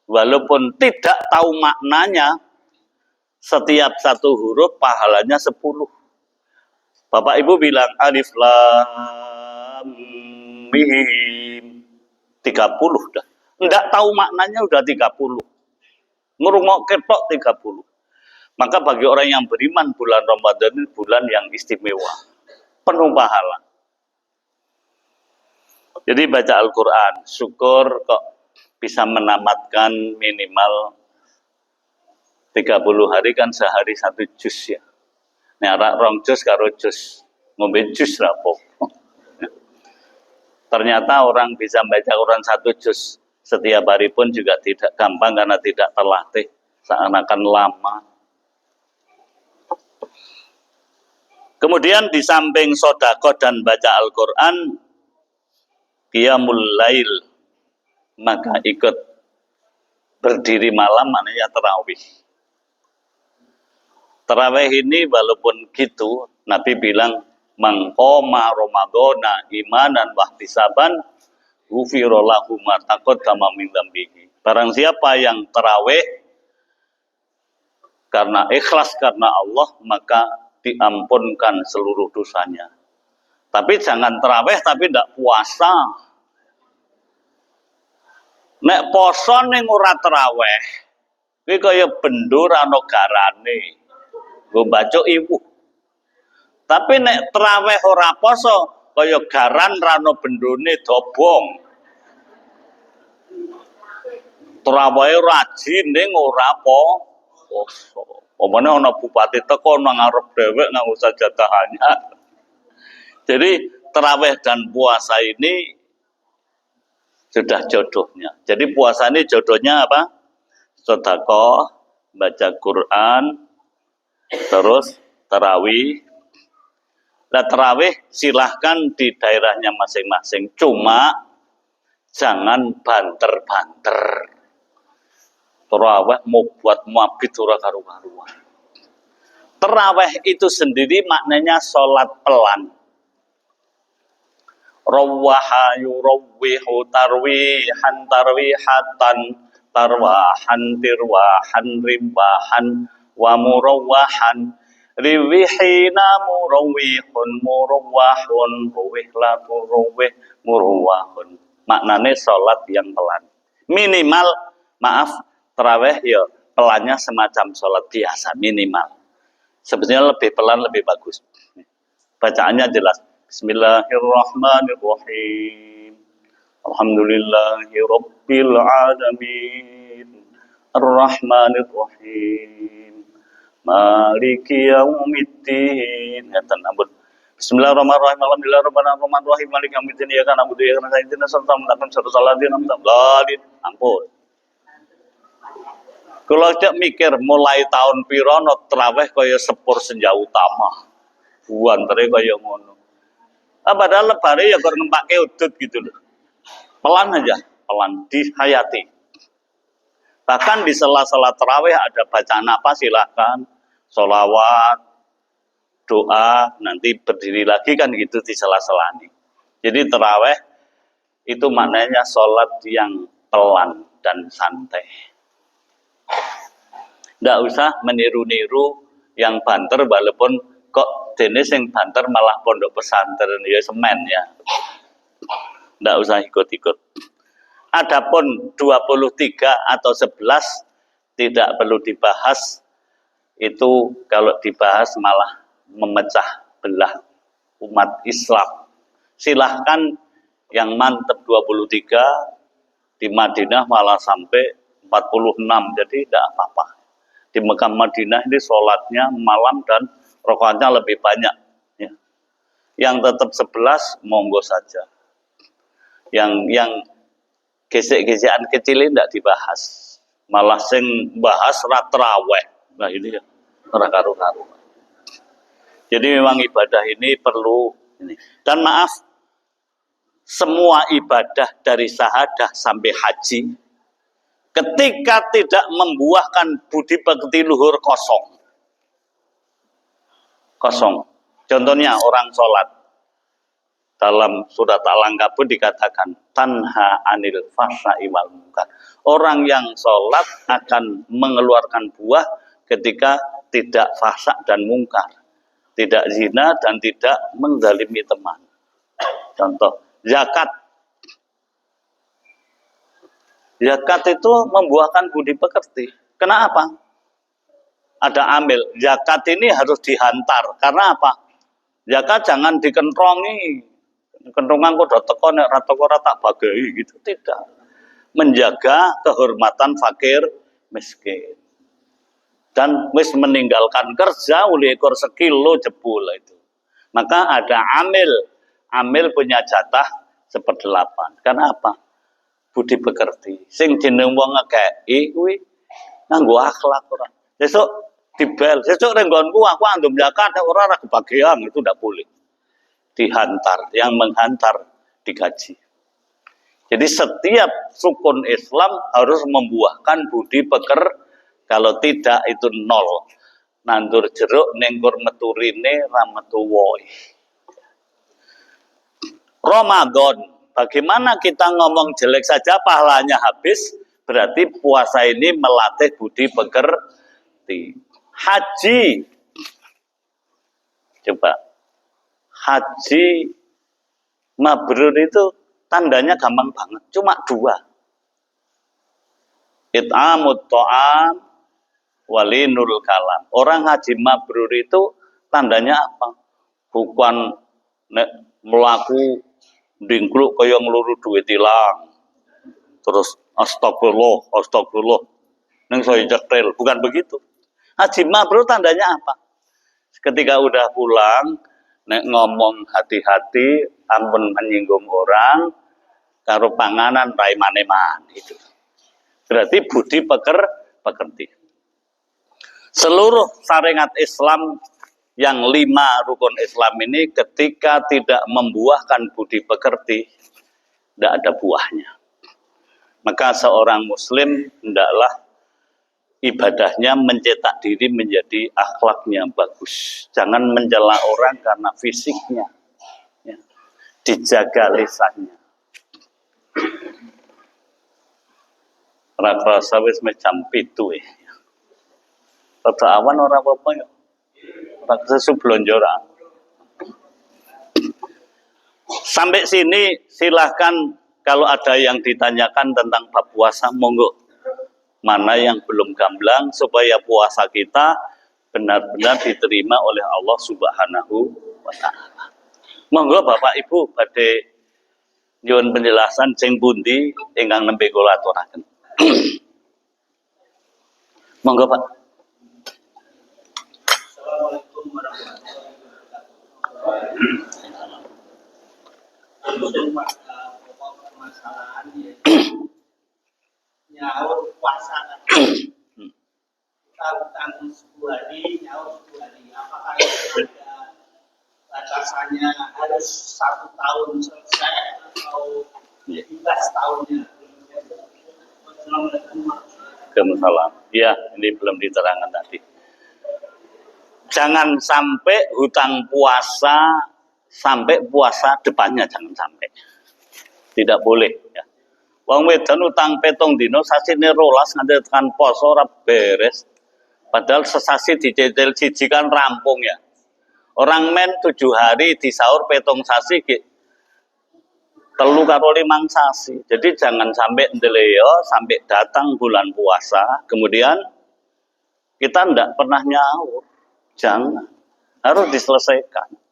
walaupun tidak tahu maknanya, setiap satu huruf pahalanya 10. Bapak Ibu bilang alif lam mim 30 dah. Enggak tahu maknanya udah 30. Ngerungok ketok 30. Maka bagi orang yang beriman bulan Ramadan ini bulan yang istimewa. Penuh pahala. Jadi baca Al-Quran. Syukur kok bisa menamatkan minimal 30 hari kan sehari 1 juz ya. Nek arak rong jus karo jus ngombe jus rapo. Ternyata orang bisa baca Quran 1 jus setiap hari pun juga tidak gampang karena tidak terlatih, seakan-akan lama. Kemudian di samping sedekah dan baca Al-Quran, qiyamul lail, maka ikut berdiri malam maknanya tarawih. Tarawih ini walaupun gitu, Nabi bilang, mangqoma Ramadana imanan wahtisaban, ghufira lahu ma taqaddama min dzambihi. Barang siapa yang tarawih karena ikhlas karena Allah, maka diampunkan seluruh dosanya. Tapi jangan tarawih tapi tidak puasa. Nek poso ning ora tarawih, kuwi kaya bendur ana garane. Nggo baca ibu. Tapi nek traweh ora poso kaya garan rano bendone dobong. Traweh rajin ning ora poso. Omane ana bupati teko nang ngarep dhewek nang usah jatahannya. Jadi traweh dan puasa ini sudah jodohnya. Jadi puasa ini jodohnya apa? Sedekah, baca Quran, terus tarawih. Nah tarawih silahkan di daerahnya masing-masing. Cuma jangan banter-banter. Tarawih mau buat muabit ora karu-karuan. Tarawih itu sendiri maknanya sholat pelan. Rawwaha yurawwihu tarwihan tarwihatan tarwahan tirwahan ribahan wa murawwahan riwihina murawwihun murawwahun ruwihlatu ruwih murawwahun. Maknanya sholat yang pelan. Minimal, maaf, tarawih ya pelannya semacam sholat biasa, minimal. Sebetulnya lebih pelan lebih bagus. Bacaannya jelas. Bismillahirrahmanirrahim. Alhamdulillahi rabbil alamin. Ar-Rahmanirrahim. Maliki yaumiddin. Ngeten ampun. Bismillahirrahmanirrahim. Alhamdulillahirrahmanirrahim. Maliki yaumiddin. Iyyaka na'budu wa iyyaka nasta'in. Ihdinas siratal mustaqim. Shiratal ladzina an'amta 'alaihim. Ampun. Kalau cek mikir mulai tahun pirono traweh kaya sepur senja utama. Buantere kaya ngono. Padahal lebare ya kok ngempake udut gitu loh. Pelan aja, pelan dihayati. Bahkan di sela-sela tarawih ada bacaan apa silahkan, sholawat, doa, nanti berdiri lagi kan gitu di sela-sela ini. Jadi tarawih itu maknanya sholat yang pelan dan santai. Tidak usah meniru-niru yang banter walaupun kok jenis yang banter malah pondok pesantren ya semen ya. Tidak usah ikut-ikut. Adapun 23 atau 11 tidak perlu dibahas. Itu kalau dibahas malah memecah belah umat Islam. Silahkan yang mantep 23 di Madinah malah sampai 46, jadi tidak apa-apa. Di Mekah Madinah ini sholatnya malam dan rakaatnya lebih banyak. Ya. Yang tetap 11 monggo saja. Yang gesek-gesekan kecil ini tidak dibahas. Malah sing bahas ratraweh. Nah ini ya, ora karu-karu. Jadi memang ibadah ini perlu ini. Dan maaf, semua ibadah dari syahadah sampai haji ketika tidak membuahkan budi pekerti luhur kosong. Kosong. Contohnya orang sholat. Dalam surat Al-Ankabut dikatakan tanha anil fahsya'i wal munkar. Orang yang sholat akan mengeluarkan buah ketika tidak fahsya dan mungkar. Tidak zina dan tidak menzalimi teman. Contoh, zakat. Zakat itu membuahkan budi pekerti. Kenapa? Ada amil. Zakat ini harus dihantar. Karena apa? Zakat jangan dikentongi. Kentongan kok udah teko nek ra teko ora tak bagai gitu. Tidak. Menjaga kehormatan fakir miskin. Dan wis meninggalkan kerja oleh ekor sekilo jebul itu. Maka ada amil. Amil punya jatah 1/8. Karena apa? Budi pekerti. Sing jeneng wong ngekeki kuwi nganggo akhlak ora. Besok dibel, besok renggonku aku andum zakat ora kebagian, itu tidak boleh. Dihantar, yang menghantar digaji. Jadi setiap rukun Islam harus membuahkan budi peker, kalau tidak itu nol. Nandur jeruk nengkur meturine rametu woi. Ramadan. Bagaimana kita ngomong jelek saja pahalanya habis, berarti puasa ini melatih budi pekerti. Haji. Coba. Haji mabrur itu tandanya gampang banget. Cuma 2. It'amut ta'am walinul kalam. Orang haji mabrur itu tandanya apa? Bukan melaku dingkluk kaya ngeluru duit hilang. Terus astagfirullah. Neng saya cekril, bukan begitu. Haji mabrur tandanya apa? Ketika udah pulang, nek ngomong hati-hati, ampun menyinggung orang, karo panganan rai maneman itu. Berarti budi pekerti. Seluruh syariat Islam yang 5 rukun Islam ini ketika tidak membuahkan budi pekerti, tidak ada buahnya. Maka seorang muslim hendaklah ibadahnya mencetak diri menjadi akhlaknya bagus. Jangan mencela orang karena fisiknya. Ya. Dijaga lisannya. Rasa wis jam 7 ya. Rada awan ora apa-apa ya. Tak sesu blonjora. Sampai sini silahkan kalau ada yang ditanyakan tentang bab puasa, monggo. Mana yang belum gamblang supaya puasa kita benar-benar diterima oleh Allah Subhanahu wa taala. Monggo Bapak Ibu badhe nyuwun penjelasan sing pundi ingkang nembe kula aturaken. Monggo Pak. Assalamualaikum warahmatullahi wabarakatuh. utang 10 hari, nyaur 10 hari. Apakah itu ada batasannya harus 1 tahun selesai atau 15 tahunnya? Waalaikumsalam. Ya, ini belum diterangkan tadi. Jangan sampai hutang puasa sampai puasa depannya, jangan sampai. Tidak boleh. Ya. Wong wedan utang petong dino sasine rolas nganti tekan poso ora beres. Padahal sesasi dicicil siji kan rampung ya. Orang men 7 hari disaur petong sasi telu karo 5 sasi. Jadi jangan sampai ndeleo sampai datang bulan puasa kemudian kita ndak pernah nyaur. Jangan. Harus diselesaikan.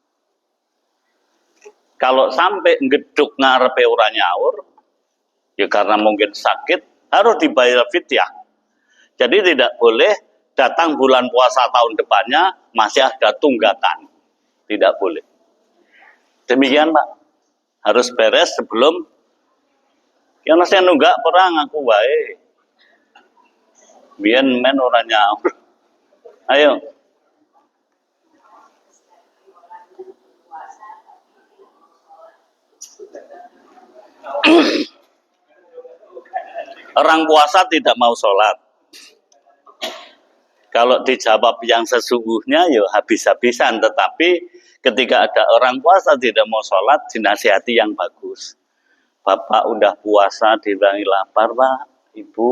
Kalau sampai ngeduk ngarepe ora nyaur, ya karena mungkin sakit, harus dibayar fidyah. Jadi tidak boleh datang bulan puasa tahun depannya masih ada tunggakan. Tidak boleh. Demikian Pak. Harus beres sebelum yang saya nunggak perang aku wae. Biyen men ora nyaur. Ayo. Orang puasa tidak mau sholat. Kalau dijawab yang sesungguhnya, ya habis-habisan. Tetapi ketika ada orang puasa tidak mau sholat, dinasihati yang bagus. Bapak udah puasa, dibilangi lapar, Pak. Ibu,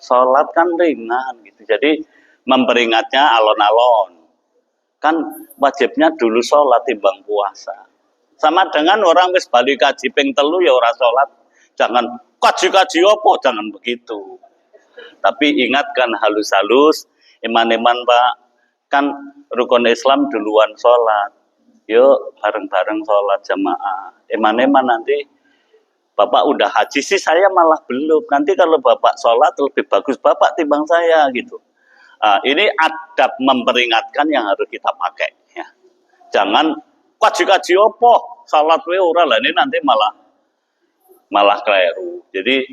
sholat kan ringan. Gitu. Jadi memperingatnya alon-alon. Kan wajibnya dulu sholat timbang puasa. Sama dengan orang wis balik kaji ping telu ya ora sholat. Jangan kaji-kaji opo, jangan begitu. Tapi ingatkan halus-halus, iman-iman Pak, kan rukun Islam duluan sholat. Yuk bareng-bareng sholat jamaah. Iman-iman nanti Bapak udah haji sih, saya malah belum. Nanti kalau Bapak sholat lebih bagus Bapak timbang saya gitu. Ini adab memperingatkan yang harus kita pakai. Ya. Jangan kaji-kaji opo, sholat we ora lah, ini nanti malah keliru. Jadi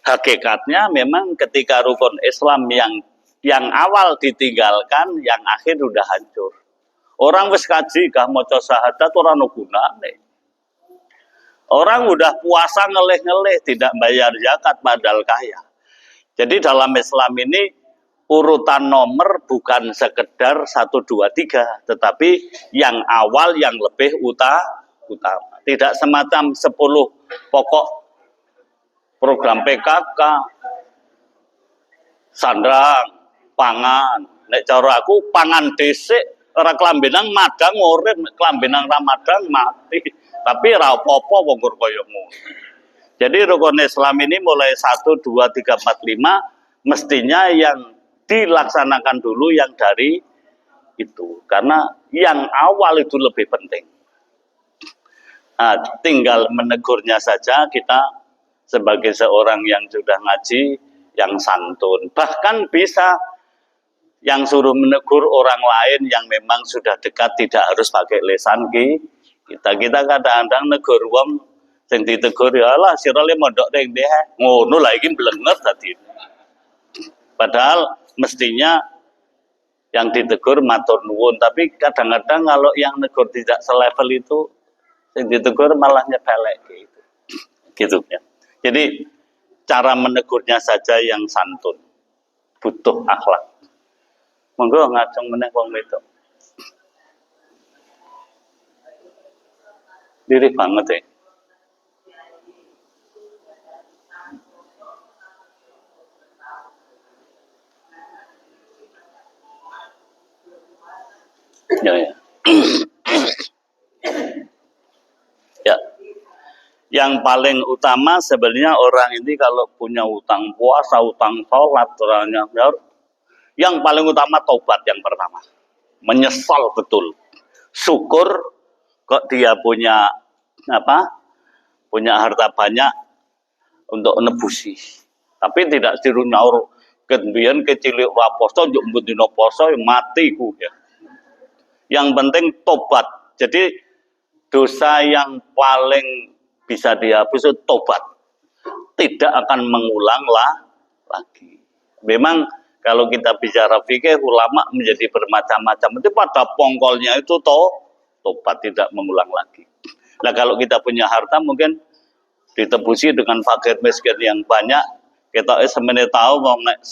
hakikatnya memang ketika rukun Islam yang awal ditinggalkan, yang akhir udah hancur. Orang wis kaji kah maca syahadat ora ono gunane. Orang udah puasa ngeleh-ngeleh tidak bayar zakat padahal kaya. Jadi dalam Islam ini urutan nomor bukan sekedar 1, 2, 3, tetapi yang awal yang lebih utama. Tidak semacam 10 pokok program PKK, sandrang, pangan. Nek cara aku pangan dhisik, ora klambenang madang urip, klambenang ra madang mati. Tapi ra apa-apa wong kaya ngono. Jadi rukun Islam ini mulai 1, 2, 3, 4, 5 mestinya yang dilaksanakan dulu yang dari itu. Karena yang awal itu lebih penting. Tinggal menegurnya saja kita sebagai seorang yang sudah ngaji, yang santun. Bahkan bisa yang suruh menegur orang lain yang memang sudah dekat, tidak harus pakai lesan kita kadang-kadang negur wong sing ditegur ya Allah sirale mondok ning ndek ngono lah iki blenger dadi. Padahal mestinya yang ditegur matur nuwun, tapi kadang-kadang kalau yang negur tidak selevel itu yang ditegur malah nyepelek gitu. Gitu ya. Jadi cara menegurnya saja yang santun. Butuh akhlak. Monggo ngajeng meneh wong wedok. Diri banget ya. Ya. Ya. Yang paling utama sebenarnya orang ini kalau punya utang puasa, utang sholat, yang paling utama taubat yang pertama. Menyesal betul. Syukur kok dia punya punya harta banyak untuk nebusi. Tapi tidak siru nyaur kemudian kecilik raposo njuk mbendina poso mati ku ya. Yang penting tobat. Jadi dosa yang paling bisa dihapus tobat. Tidak akan mengulang lagi. Memang Kalau kita bicara fikih, ulama menjadi bermacam-macam. Itu pada pongkolnya itu tobat, tidak mengulang lagi. Nah kalau kita punya harta mungkin ditebusi dengan fakir miskin yang banyak. Kita sebenarnya tahu mau naik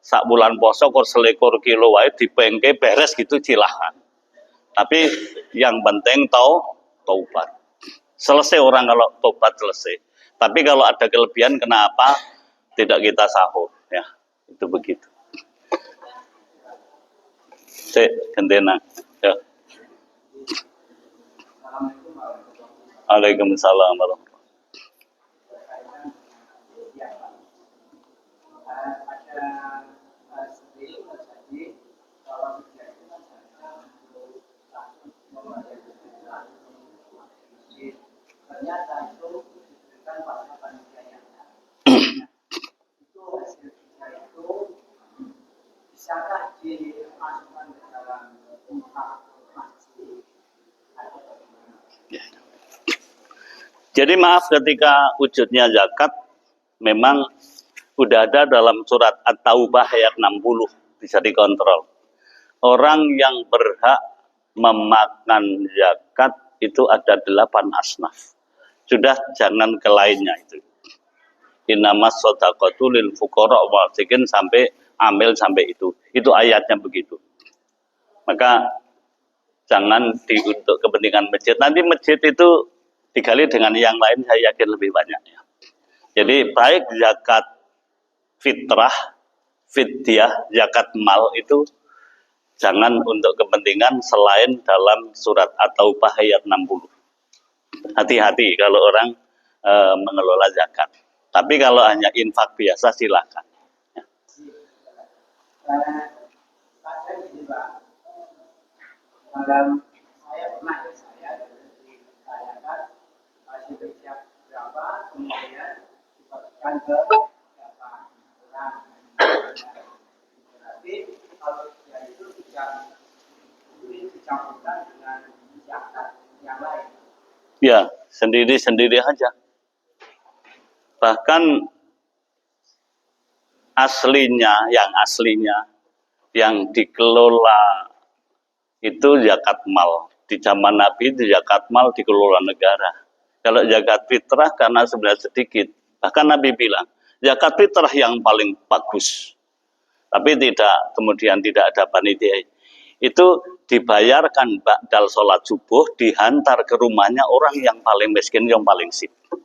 sak bulan poso kor selekor kilo wae dipengke beres gitu silahkan. Tapi yang penting taubat. Selesai orang kalau taubat selesai. Tapi kalau ada kelebihan kenapa tidak kita sahur ya. Itu begitu. Gentena. Ya. Waalaikumsalam warahmatullahi ternyata itu diberikan pada panitianya. Itu hasil kerja itu bisakah dimasukkan ke dalam masjid atau bagaimana? Jadi maaf ketika wujudnya zakat memang udah ada dalam surat At-Taubah ayat 60 bisa dikontrol. Orang yang berhak memakan zakat itu ada 8 asnaf. Sudah jangan ke lainnya itu. Innamas shadaqatu lil fuqara wal masakin sampai amil sampai itu. Itu ayatnya begitu. Maka jangan untuk kepentingan masjid. Nanti masjid itu digali dengan yang lain saya yakin lebih banyak ya. Jadi baik zakat fitrah, fidyah, zakat mal itu jangan untuk kepentingan selain dalam surat At-Taubah ayat 60. Hati-hati kalau orang mengelola zakat. Tapi kalau hanya infak biasa silakan. Ya. Dalam saya pernah ditanyakan masih bersiap berapa kemudian dibagikan ke berapa orang. Berarti kalau dia itu tidak dicampurkan dengan zakat yang lain. Ya, sendiri-sendiri aja. Bahkan aslinya yang dikelola itu zakat mal. Di zaman Nabi itu zakat mal dikelola negara. Kalau zakat fitrah karena sebenarnya sedikit. Bahkan Nabi bilang, zakat fitrah yang paling bagus. Tapi kemudian tidak ada panitia. Itu dibayarkan ba'dal sholat subuh, dihantar ke rumahnya orang yang paling miskin, yang paling sibuk.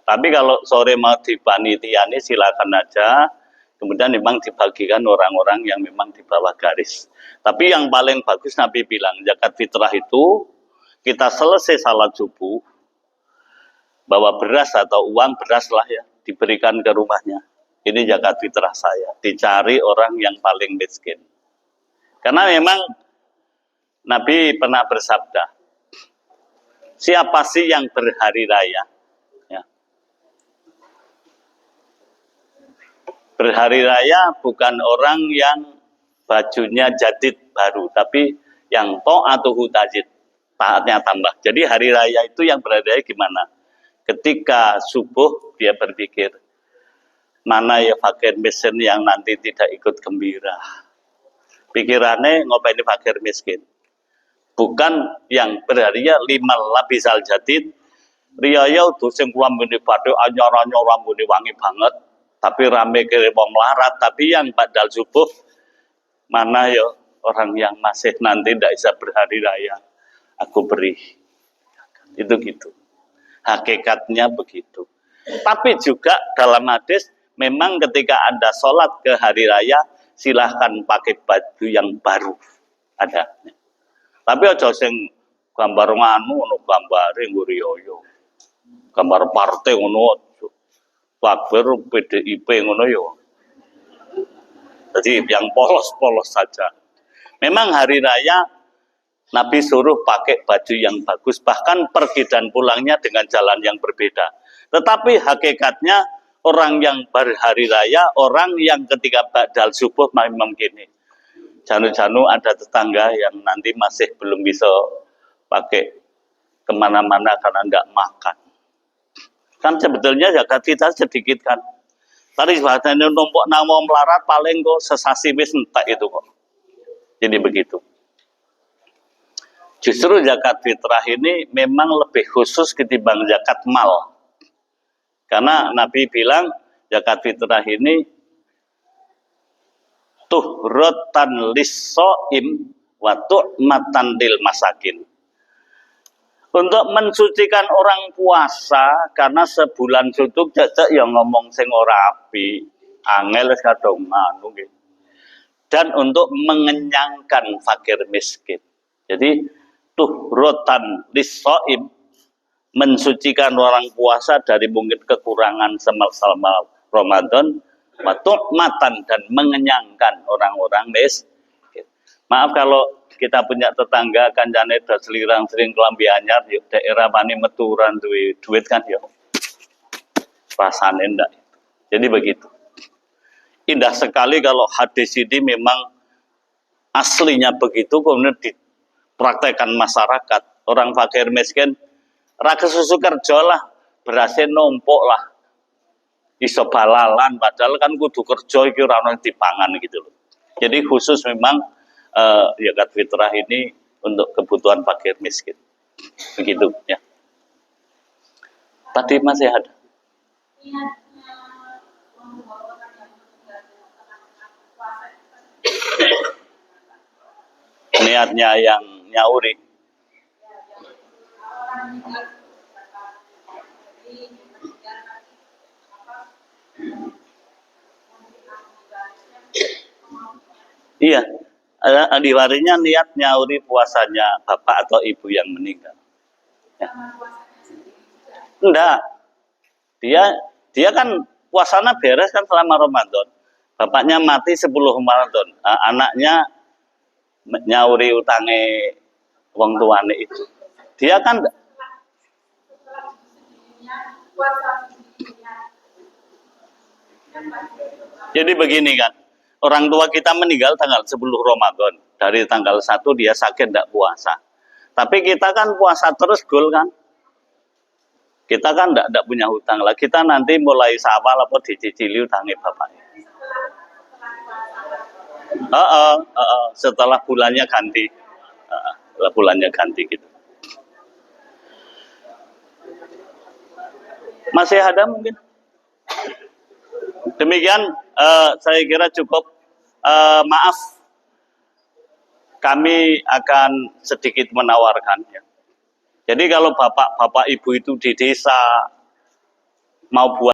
Tapi kalau sore mau dipanitiani silakan aja. Kemudian memang dibagikan orang-orang yang memang di bawah garis. Tapi yang paling bagus Nabi bilang zakat fitrah itu kita selesai salat subuh bawa beras atau uang beras lah ya diberikan ke rumahnya. Ini zakat fitrah saya. Dicari orang yang paling miskin. Karena memang Nabi pernah bersabda, siapa sih yang berhari raya? Berhari raya bukan orang yang bajunya jadid baru, tapi yang ta'atuhu tajid, taatnya tambah. Jadi hari raya itu yang berhari raya gimana? Ketika subuh dia berpikir, mana ya fakir miskin yang nanti tidak ikut gembira. Pikirannya ngopeni fakir miskin. Bukan yang berharinya 5 labisal jadid, riyaya udah sing kula mbene badhe anyar-anyar rambune wangi banget. Tapi rame kiri wong melarat, tapi yang badal subuh mana ya orang yang masih nanti tidak bisa berhari raya, aku beri. Itu gitu. Hakikatnya begitu. Tapi juga dalam hadis memang ketika Anda sholat ke hari raya, silahkan pakai baju yang baru. Ada. Tapi aja sing gambar nganu ono gambare nguriyoyo. Gambar partai ngono Fakir PDIP ngono yo. Jadi yang polos-polos saja. Memang hari raya Nabi suruh pakai baju yang bagus, bahkan pergi dan pulangnya dengan jalan yang berbeda. Tetapi hakikatnya orang yang berhari raya, orang yang ketika ba'dal subuh memang gini. Janu-janu ada tetangga yang nanti masih belum bisa pakai kemana-mana karena nggak makan. Kan sebetulnya zakat kita sedikit kan. Tadi bahasanya numpuk nama melarat paling kok sesasi wis entek itu kok. Jadi begitu. Justru zakat fitrah ini memang lebih khusus ketimbang zakat mal. Karena Nabi bilang zakat fitrah ini tuhratan lis-shaim wa tu'matan lil masakin. Untuk mensucikan orang puasa karena sebulan sutuk jajak yang ngomong sing ora api, angel wis kadung anu nggih. Dan untuk mengenyangkan fakir miskin. Jadi tuhratan lis-shaim, mensucikan orang puasa dari mungkin kekurangan selama Ramadan, matan dan mengenyangkan orang-orang miskin. Maaf kalau kita punya tetangga kancane do selirang sering kelambi anyar yuk daerah mani meturan duit kan yuk. Rasane ndak. Jadi begitu. Indah sekali kalau hadis ini memang aslinya begitu kemudian dipraktekkan masyarakat. Orang fakir miskin raga susu kerja lah, berhasil numpuk lah. Iso balalan padahal kan kudu kerja iki ora ono dipangan gitu loh. Jadi khusus memang zakat fitrah ini untuk kebutuhan fakir miskin. Begitu ya. Tadi masih ada. Niatnya yang nyauri. Iya, diwarinya niat nyauri puasanya bapak atau ibu yang meninggal. Ya. Enggak, dia kan puasanya beres kan selama Ramadan. Bapaknya mati 10 Ramadan, anaknya nyauri utange wong tuane itu. Dia kan jadi begini kan. Orang tua kita meninggal tanggal 10 Ramadan. Dari tanggal 1 dia sakit tidak puasa. Tapi kita kan puasa terus gol kan. Kita kan tidak punya hutang lah. Kita nanti mulai Syawal apa dicicili utangnya bapaknya. Setelah bulannya ganti. Setelah bulannya ganti gitu. Masih ada mungkin? Demikian saya kira cukup. Maaf, kami akan sedikit menawarkan ya. Jadi kalau bapak-bapak ibu itu di desa mau buat